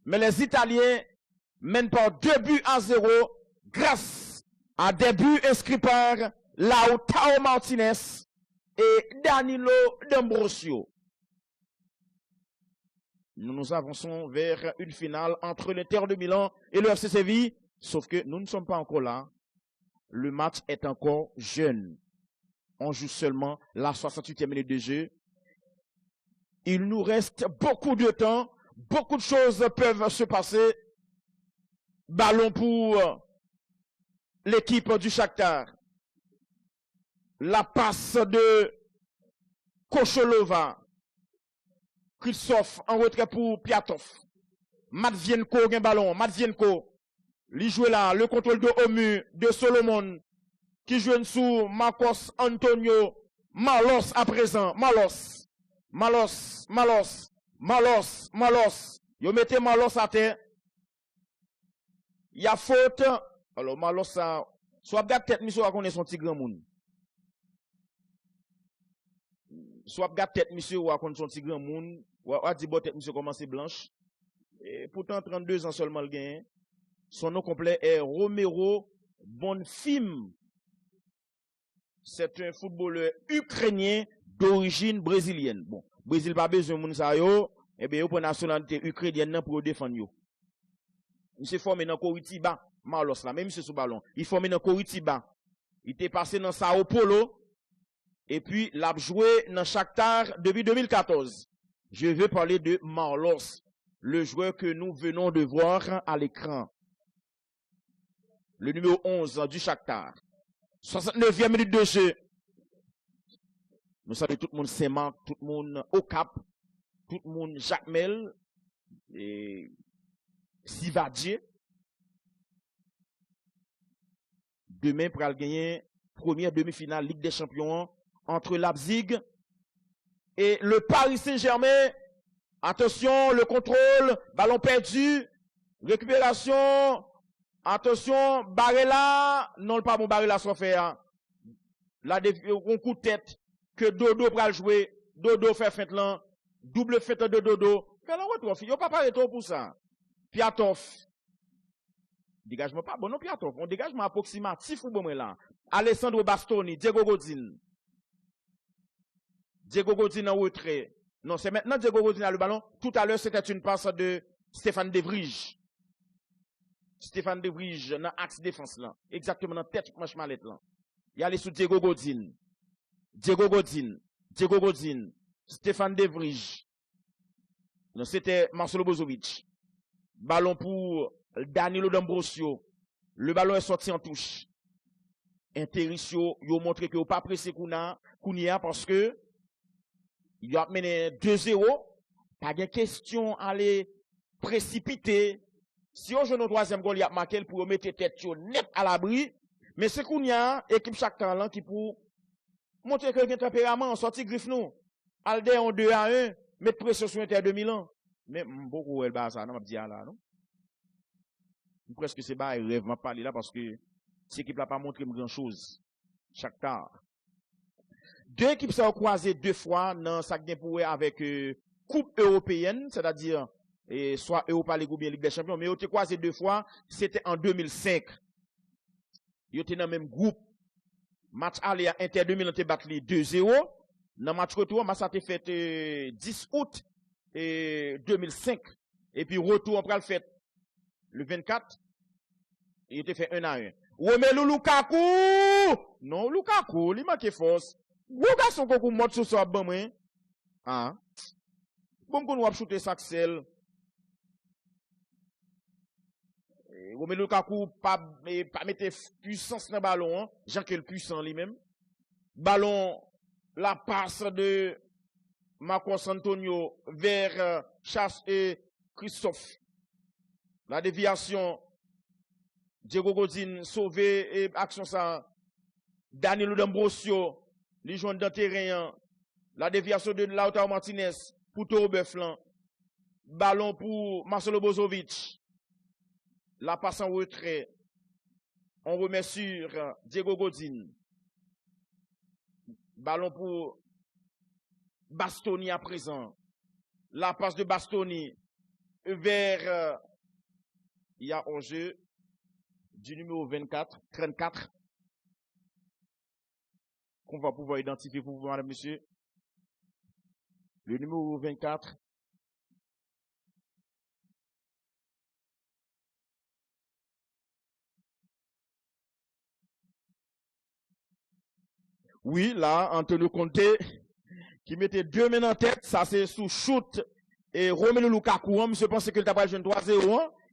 Mais les Italiens mènent par 2-0 grâce à des buts inscrits par Lautaro Martinez et Danilo Dambosio. Nous nous avançons vers une finale entre l'Inter de Milan et le FC Séville. Sauf que nous ne sommes pas encore là. Le match est encore jeune. On joue seulement la 68e minute de jeu. Il nous reste beaucoup de temps. Beaucoup de choses peuvent se passer. Ballon pour l'équipe du Shakhtar. La passe de Kocholova. Christophe en retrait pour Piatov. Matvienko gagne ballon. Matvienko. Il joue là. Le contrôle de Omu de Solomon. Qui joue sous Marcos Antonio. Malos à présent. Malos. Yo mettez Malos à terre. Il y a faute. Alors Malos ça. Soit gars tête monsieur à connaître son petit grand monde. Soit gars tête monsieur ou à connaître son petit grand monde. Ou à dire bon tête monsieur commence blanche. Et pourtant 32 ans seulement le gain. Son nom complet est Romero Bonfim. C'est un footballeur ukrainien d'origine brésilienne. Bon, Brésil pas besoin de moun sa yo, eh bien, pour nationalité ukrainienne pour défendre yo. Il s'est formé dans Coritiba, Marlos là, même si c'est sous ballon. Il s'est formé dans Coritiba. Il était passé dans Sao Paulo, et puis il a joué dans Shakhtar depuis 2014. Je veux parler de Marlos, le joueur que nous venons de voir à l'écran. Le numéro 11 du Shakhtar. 69e minute de jeu. Nous savons tout le monde Seman, tout le monde Okap, tout le monde Jacmel, et Sivadje. Demain, pour gagner première demi-finale Ligue des Champions entre Leipzig et le Paris Saint-Germain. Attention, le contrôle, ballon perdu, récupération. Attention, Barella, non pas bon Barella soit fait. Hein. Là, un coup de tête que Dodo pral jouer, Dodo fait feinte là, double feinte de Dodo. Fait la retour, il n'y a pas parlé pour ça. Piatov. Dégagement pas bon, non Piatov, on dégagement approximatif ou bon là. Alessandro Bastoni, Diego Godin. Diego Godin en retrait. Non, c'est maintenant Diego Godin a le ballon. Tout à l'heure, c'était une passe de Stéphane De Vrij. Stéphane De Vrij dans l'axe défense là. Exactement dans tête manche mallette là. Il y a les sous Diego Godin. Diego Godin. Stéphane De Vrij. Non, c'était Marcelo Brozovic. Ballon pour Danilo D'Ambrosio. Le ballon est sorti en touche. Interissio, il a montré que vous pas pressé Kounia parce que il a mené 2-0. Pas de question à aller précipiter. Si on joue au troisième goal, il y a marqué pour mettre tête net à l'abri. Mais c'est Kounia, équipe Shakhtar là, qui pour montrer que le tempérament, sorti griffe nous. Alder en 2-1, mettre pression sur Inter 2000 ans. Mais beaucoup elle bas ça, non, m'a dit là, non? Presque c'est pas un rêve, m'a parlé là parce que cette équipe n'a pas montré grand chose. Shakhtar. Deux équipes sont croisées 2 fois dans sa gain pour avec Coupe européenne, c'est-à-dire soit Europa League ou bien Ligue des Champions, mais ils ont été croisés 2 fois, c'était en 2005. Ils étaient dans le même groupe. Match aller à Inter 2000 ont été battu 2-0. Dans match retour, ça a été fait 10 août 2005. Et puis retour, on prend le fait le 24. Il était fait 1-1. Romelu Lukaku! Non, Lukaku, il manque force. Gros garçon qu'on mode sur ça, bon, moi. Ah. Bon, qu'on va shooter Saxel. Romelu Lukaku, pas mettre puissance dans le ballon, hein. Jean que le puissant lui-même. Ballon, la passe de Marcos Antonio vers Chasse et Christophe. La déviation, Diego Godin sauvé et action ça. Danilo D'Ambrosio, les joueurs dans terrain. La déviation de Lautaro Martinez pour Toro Beuflan. Ballon pour Marcelo Brozovic. La passe en retrait. On remet sur Diego Godin. Ballon pour Bastoni à présent. La passe de Bastoni vers il y a un jeu du numéro 34 qu'on va pouvoir identifier pour vous, madame, monsieur. Le numéro 24. Oui, là, Antonio Conte, qui mettait 2 mains en tête, ça c'est sous shoot, et Romelu Lukaku, je pense que le tabac jeune 3-0,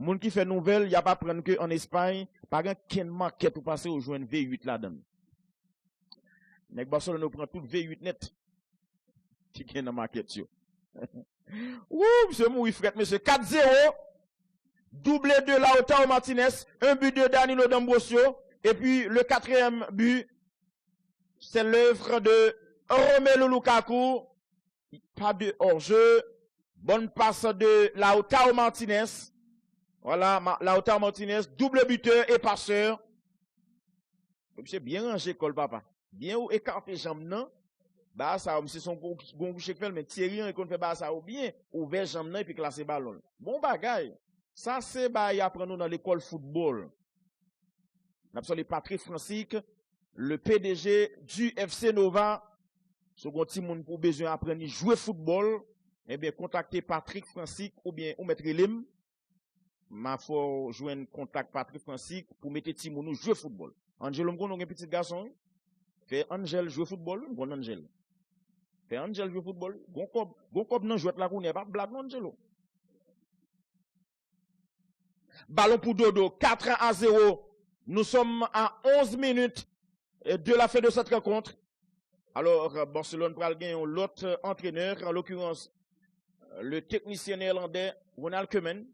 Moun qui fait nouvelle, y a pas prendre que en Espagne, par exemple, quelle market ou passer au joindre V8 là-dedans. Nek Barcelone nous prend tout V8 net. Qui est dans market yo. Ouh, monsieur Moui fret, monsieur 4-0. Doublé de Lautaro Martinez, un but de Danilo D'Ambrosio, et puis le quatrième but, c'est l'œuvre de Romelu Lukaku. Pas de hors-jeu. Bonne passe de Lautaro Martinez. Voilà, Lautaro Martinez, double buteur et passeur. Monsieur bien rangé, col papa. Bien ou écarté jambe non. Bah ça, c'est son bon coucher fait, mais Thierry, on fait bah ça ou bien ouvert jambe non et puis classer ballon. Bon bagay. Ça c'est bah y apprend nous dans l'école football. Absolument Patrick Francique, le PDG du FC Nova. Second petit monde pour besoin apprendre jouer football, eh bien contactez Patrick Francique ou bien ou mettre Lim. Ma faut joindre contact Patrick Francique pour mettre petit monde jouer football. Angelo m'gon un petit garçon. Fait Angel jouer football, bon Angel. Fait Angel jouer football, bon cop nan jouet la koune pas blague Angelo. Ballon pour Dodo, 4-0. Nous sommes à 11 minutes de la fin de cette rencontre. Alors, Barcelone pral gagner l'autre entraîneur, en l'occurrence, le technicien néerlandais, Ronald Koeman.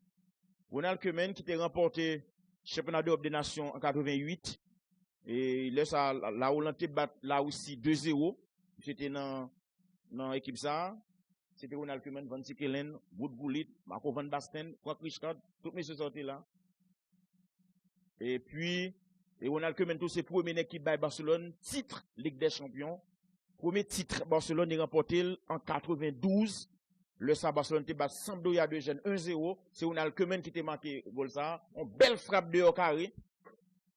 Ronald Koeman qui était remporté championnat d'Europe des Nations en 88. Et là, ça, la Hollande bat là aussi 2-0. C'était dans l'équipe ça. C'était Ronald Koeman, Van Sikelen, Wood Gullit, Marco Van Basten, Frank Rijkaard, tous mes sortis là. Et puis, Ronald Koeman, tous ses premiers équipes by Barcelone, titre Ligue des Champions. Premier titre, Barcelone est remporté en 92. Le ça, Barcelone te bat Sampdoria de Gênes 1-0. C'est Ronald Koeman qui t'a marqué goal ça. Une belle frappe de haut carré.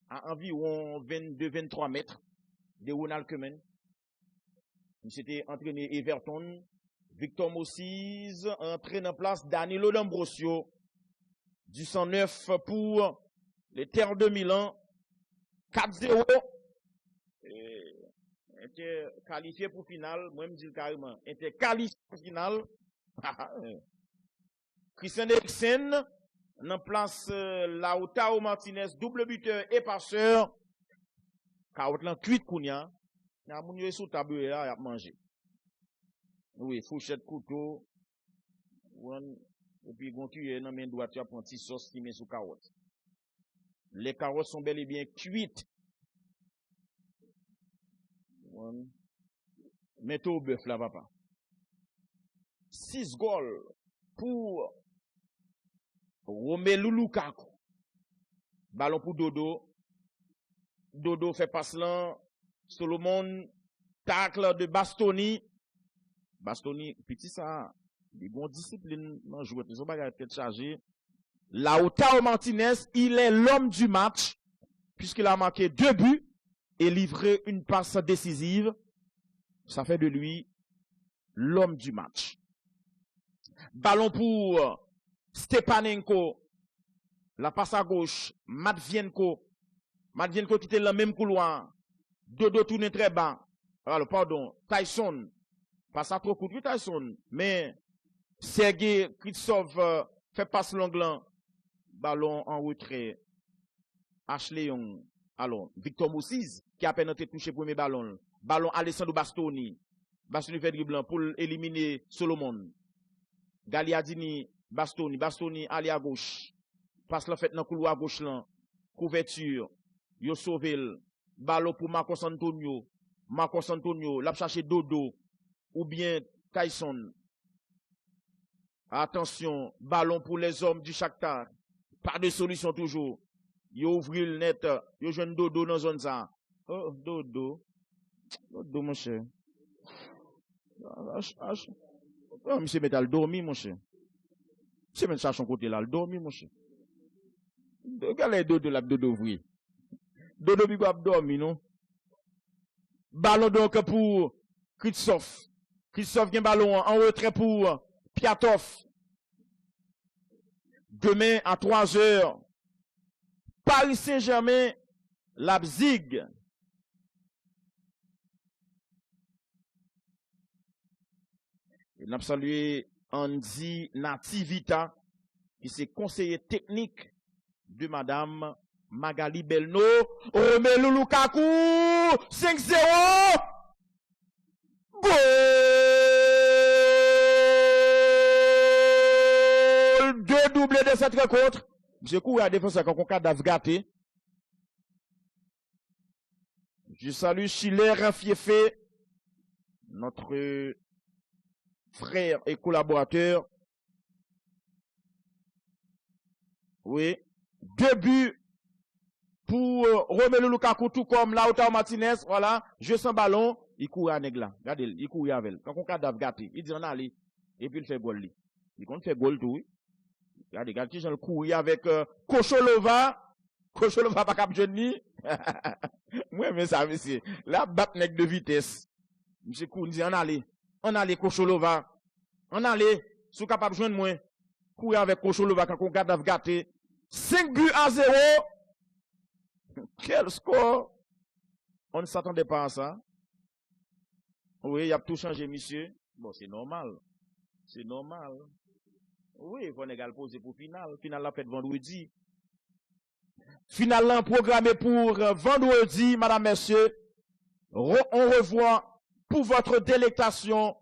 À environ 22-23 mètres de Ronald Koeman. Il s'était entraîné Everton. Victor Moses entraîne en place Danilo D'Ambrosio. Du 109 pour les Terres de Milan. 4-0. Était qualifié pour finale. Moi, je me dis carrément. Était qualifié pour finale. Christian Eriksen. En place Lautaro Martinez. Double buteur et passeur. Kaotlan cuit kounya. N'a moun yo sous table là, y a manger. Oui, fourchette, couteau. Et puis, quand tu es dans main droite, tu as un petit sauce qui met sous carotte. Les carottes sont bel et bien cuites. Mettez au bœuf là, papa. 6 goals pour Romelu Lukaku. Ballon pour Dodo. Dodo fait passe là. Solomon, tacle de Bastoni. Bastoni, petit ça, des bons disciplines dans jouer. Ils ont pas tête chargée. Lautaro Martinez, il est l'homme du match, puisqu'il a marqué 2 buts et livré une passe décisive. Ça fait de lui l'homme du match. Ballon pour Stepanenko. La passe à gauche. Matvienko. Matvienko qui était dans le même couloir. Dodo tourne très bas. Alors, pardon. Tyson. Passe à trop coup de Tyson. Mais Sergei Kritsov fait passe l'onglant. Ballon en retrait. Ashley Young. Alors, Victor Moses qui a peine touché premier ballon. Ballon Alessandro Bastoni. Bastoni fait dribblant pour éliminer Solomon. Gagliardini, Bastoni. Bastoni allé à gauche. Passe la fait dans le couloir gauche là. Couverture. Yo sauvé. Ballon pour Marcos Antonio. Marcos Antonio. L'a cherché Dodo. Ou bien Tyson. Attention. Ballon pour les hommes du Shakhtar. Pas de solution toujours. Yo ouvri le net. Yo jeune Dodo dans zone ça. Oh, Dodo. Dodo, mon cher. Oh, monsieur Metal dormi, mon cher. Monsieur Metal cherche son côté là, dormi, mon cher. Regardez Dodo là, Dodo ouvri. Dodo bi quoi dormi, non? Ballon donc pour Kritsov. Kritsov gagne ballon en retrait pour Piatov. Demain à 3h. Paris Saint-Germain, Leipzig. On a salué Andy Nativita. qui c'est conseiller technique de Madame Magali Belno. Romelu Lukaku, 5-0. Goal! 2 doublés de cette rencontre. Monsieur Kou a défenseur quand on cadavre gâté. Je salue Schiller Fiefé, notre frère et collaborateur. Oui. 2 buts pour Romelu Lukaku, tout comme Lautaro Martinez. Voilà. Jeu sans ballon. Il court à Negla. Regardez, il court avec. Quand on cadavre gâté, il dit on allait. Et puis il fait goal. Il compte faire goal tout, oui. Regardez, regardez, j'en cours avec Kocholova. Kocholova pas cap jeune. Moi, mais ça, monsieur. Là, bat nèg de vitesse. Monsieur Kou dit on allait. On allait Kocholova. On allait. Sous capable joindre moi. Courir avec Kocholova quand on cadavre gâté. 5-0. Quel score! On ne s'attendait pas à ça. Oui, il a tout changé, monsieur. Bon, c'est normal. C'est normal. Oui, il faut égal poser pour finale. Finale la fête vendredi. Finale là programmée pour vendredi, madame, messieurs. On revoit pour votre délectation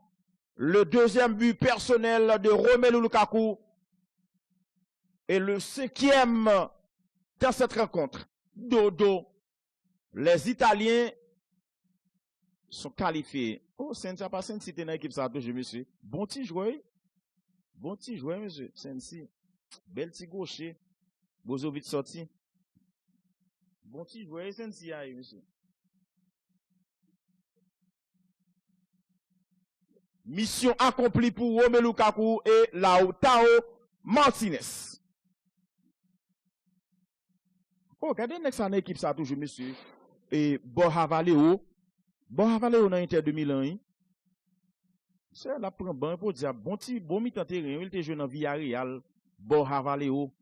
le 2e but personnel de Romelu Lukaku et le 5e dans cette rencontre. Dodo. Les Italiens sont qualifiés. Oh, Sensi a pas Sensi dans l'équipe ça toujours, monsieur. Bon petit joueur. Bon petit joueur, monsieur. Sensi. Bel petit gaucher. Bozovic sorti. Bon petit joueur, Sensi aïe, monsieur. Mission accomplie pour Romelu Lukaku et Lautaro Martinez. Oh, regardez next année équipe ça toujours, monsieur. Et Borja Valero dans Inter 2001. C'est la prend bon pour dire bon mi-temps terrain, il était joué dans Villarreal, Borja Valero.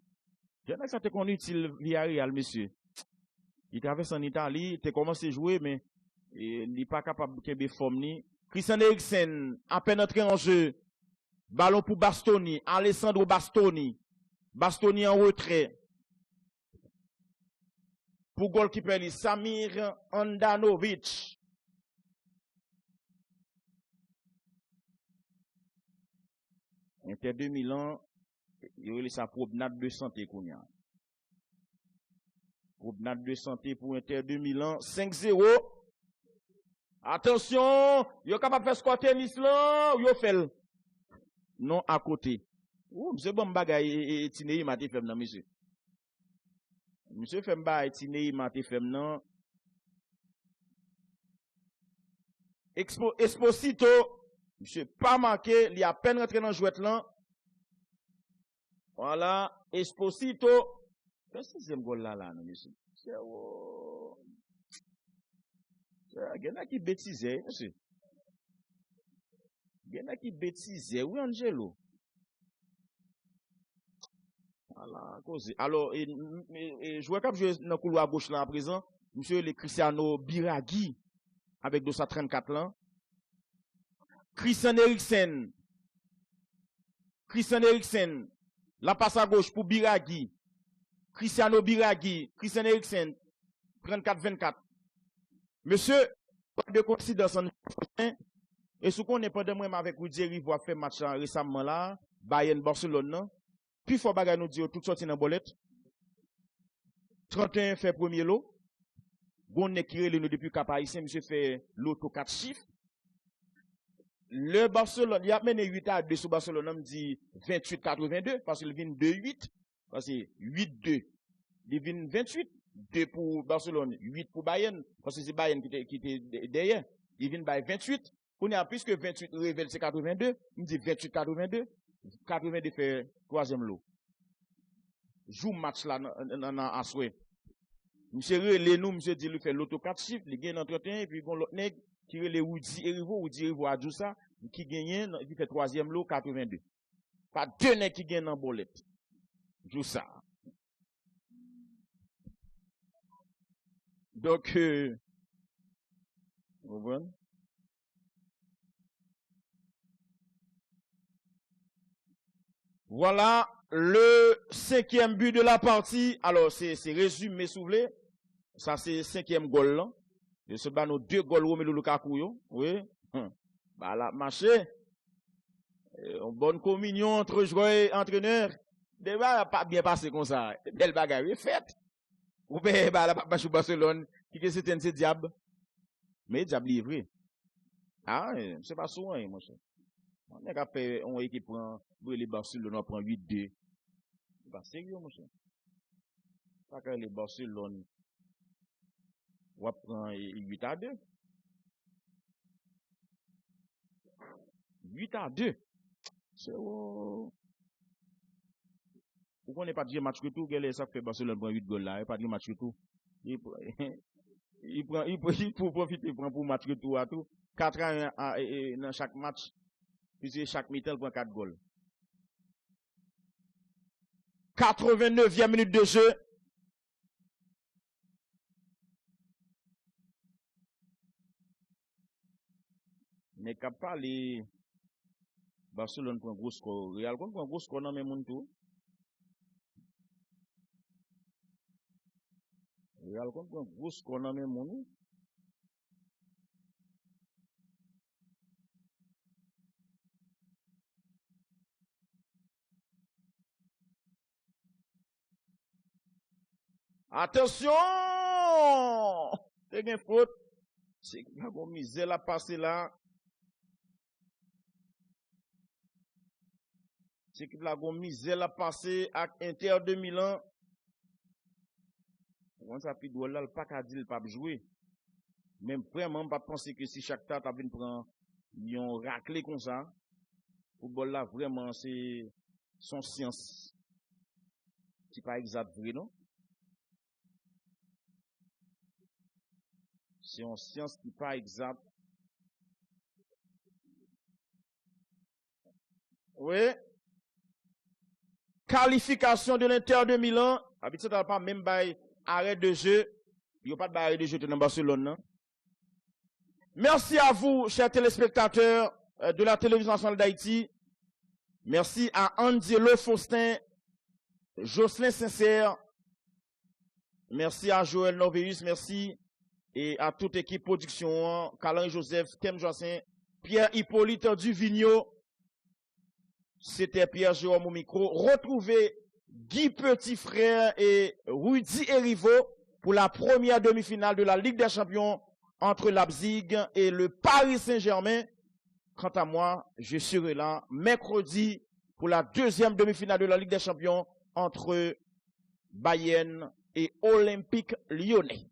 Je n'ai ça te connu utile Villarreal, monsieur. Il traverse en Italie, il a commencé à jouer, mais il n'est pas capable de faire forme ni. Christian Eriksen, à peine entré en jeu. Ballon pour Bastoni, Alessandro Bastoni. Bastoni en retrait. Pour goalkeeper, Samir Andanovic. Inter 2000 ans, il y a sa promenade de santé qu'on y a. Promenade de santé pour Inter 2000 ans, 5-0. Attention, il est capable de faire score tennis là, il fait. Non, à côté. Ouh, monsieur bon bagay et Tinei m'a fait non, monsieur. Monsieur Femba et Tinei m'a fait non. Esposito, monsieur pas marqué, il a à peine rentré dans le jouet là. Voilà, Esposito. Qu'est-ce que c'est goal là, monsieur? Il y en a qui bêtisaient, monsieur. Il y en a qui bêtisaient. Oui, Angelo. Voilà, cause. Alors, je vois que je dans le couloir gauche là à présent, monsieur le Cristiano Biraghi, avec 234 là. Christian Eriksen, la passe à gauche pour Biraghi. Cristiano Biraghi, Christian Eriksen, 34-24. Monsieur, de coïncidence et ce qu'on n'est pas de moi avec vous dire, il va faire match récemment là, Bayern Barcelone, non? Puis faut bagarre nous dire tout sorti dans bolette. 31 fait premier lot. Gon ne qui nous depuis Cap Haïtien, monsieur fait l'auto 4 chiffres. Le Barcelone, il a mené 8-2 sur Barcelone, on me dit 28-82 parce qu'il vient 2-8 parce que 8-2. Il vient 28. 2 pour Barcelone, 8 pour Bayern, parce que c'est Bayern qui était derrière. Il vient by 28. On est à plus que 28 révèle c'est 82. Il me dit 28-82. 82 fait 3e lot. Joue match là dans à souhait. Monsieur relé nous, monsieur dit lui fait l'auto 4 chiffres, il gagne entretien et puis gon l'autre nèg qui relé Rivo a dit ça, qui gagne il fait 3e lot 82. Pas deux nèg qui gagne dans bolette. Joue ça. Donc, vous voyez? Voilà le 5e but de la partie. Alors, c'est résumé, si vous voulez. Ça, c'est 5e goal, là. Je sais pas, nos 2 goals, Romelu Lukaku, yo. Oui. Bah, là, marché. Une bonne communion entre joueurs et entraîneurs. Débat n'a pas bien passé comme ça. Belle bagarre est faite. Ou bien, bah, la papa Barcelone, qui que c'était ce diable. Mais diable livré. Ah, c'est pas souvent, mon cher. On est fait une équipe prend, les Barcelone, on prend 8-2. C'est pas sérieux, mon cher. Pas que les Barcelone, on prend 8-2. 8-2. C'est où? Pourquoi on n'est pas dit match retour, ça fait Barcelone prend 8 goals là, il pas dit match retour. Il pour profiter, pour match retour à tout. 4-1 dans chaque match. Puisque chaque mi-temps prend 4 goals. 89e minute de jeu. Mais qu'à parler, Barcelone prend un gros score. Real prend un gros score dans même monde tout. Real prend un gros score dans même monde. Attention! C'est une faute. C'est que la misère la passé là. C'est que la misère la passé à Inter de Milan. On ça puis là le pas qu'à dire le pas jouer. Même vraiment pas penser que si chaque tête a venu prendre yon raclé comme ça. Football là vraiment c'est son science. C'est pas exact vrai non? C'est une science qui n'est pas exacte. Oui. Qualification de l'Inter de Milan. Habituellement, pas même arrêt de jeu. Il n'y a pas d'arrêt de jeu dans Barcelone. Non? Merci à vous, chers téléspectateurs de la télévision nationale d'Haïti. Merci à Angelo Faustin, Jocelyn Sincère. Merci à Joël Norveus. Merci. Et à toute équipe production, Calan Joseph, Thème Joassin, Pierre Hippolyte Duvigneau. C'était Pierre Jérôme au micro. Retrouvez Guy Petit Frère et Rudy Erivo pour la première demi-finale de la Ligue des Champions entre Leipzig et le Paris Saint-Germain. Quant à moi, je serai là mercredi pour la deuxième demi-finale de la Ligue des Champions entre Bayern et Olympique Lyonnais.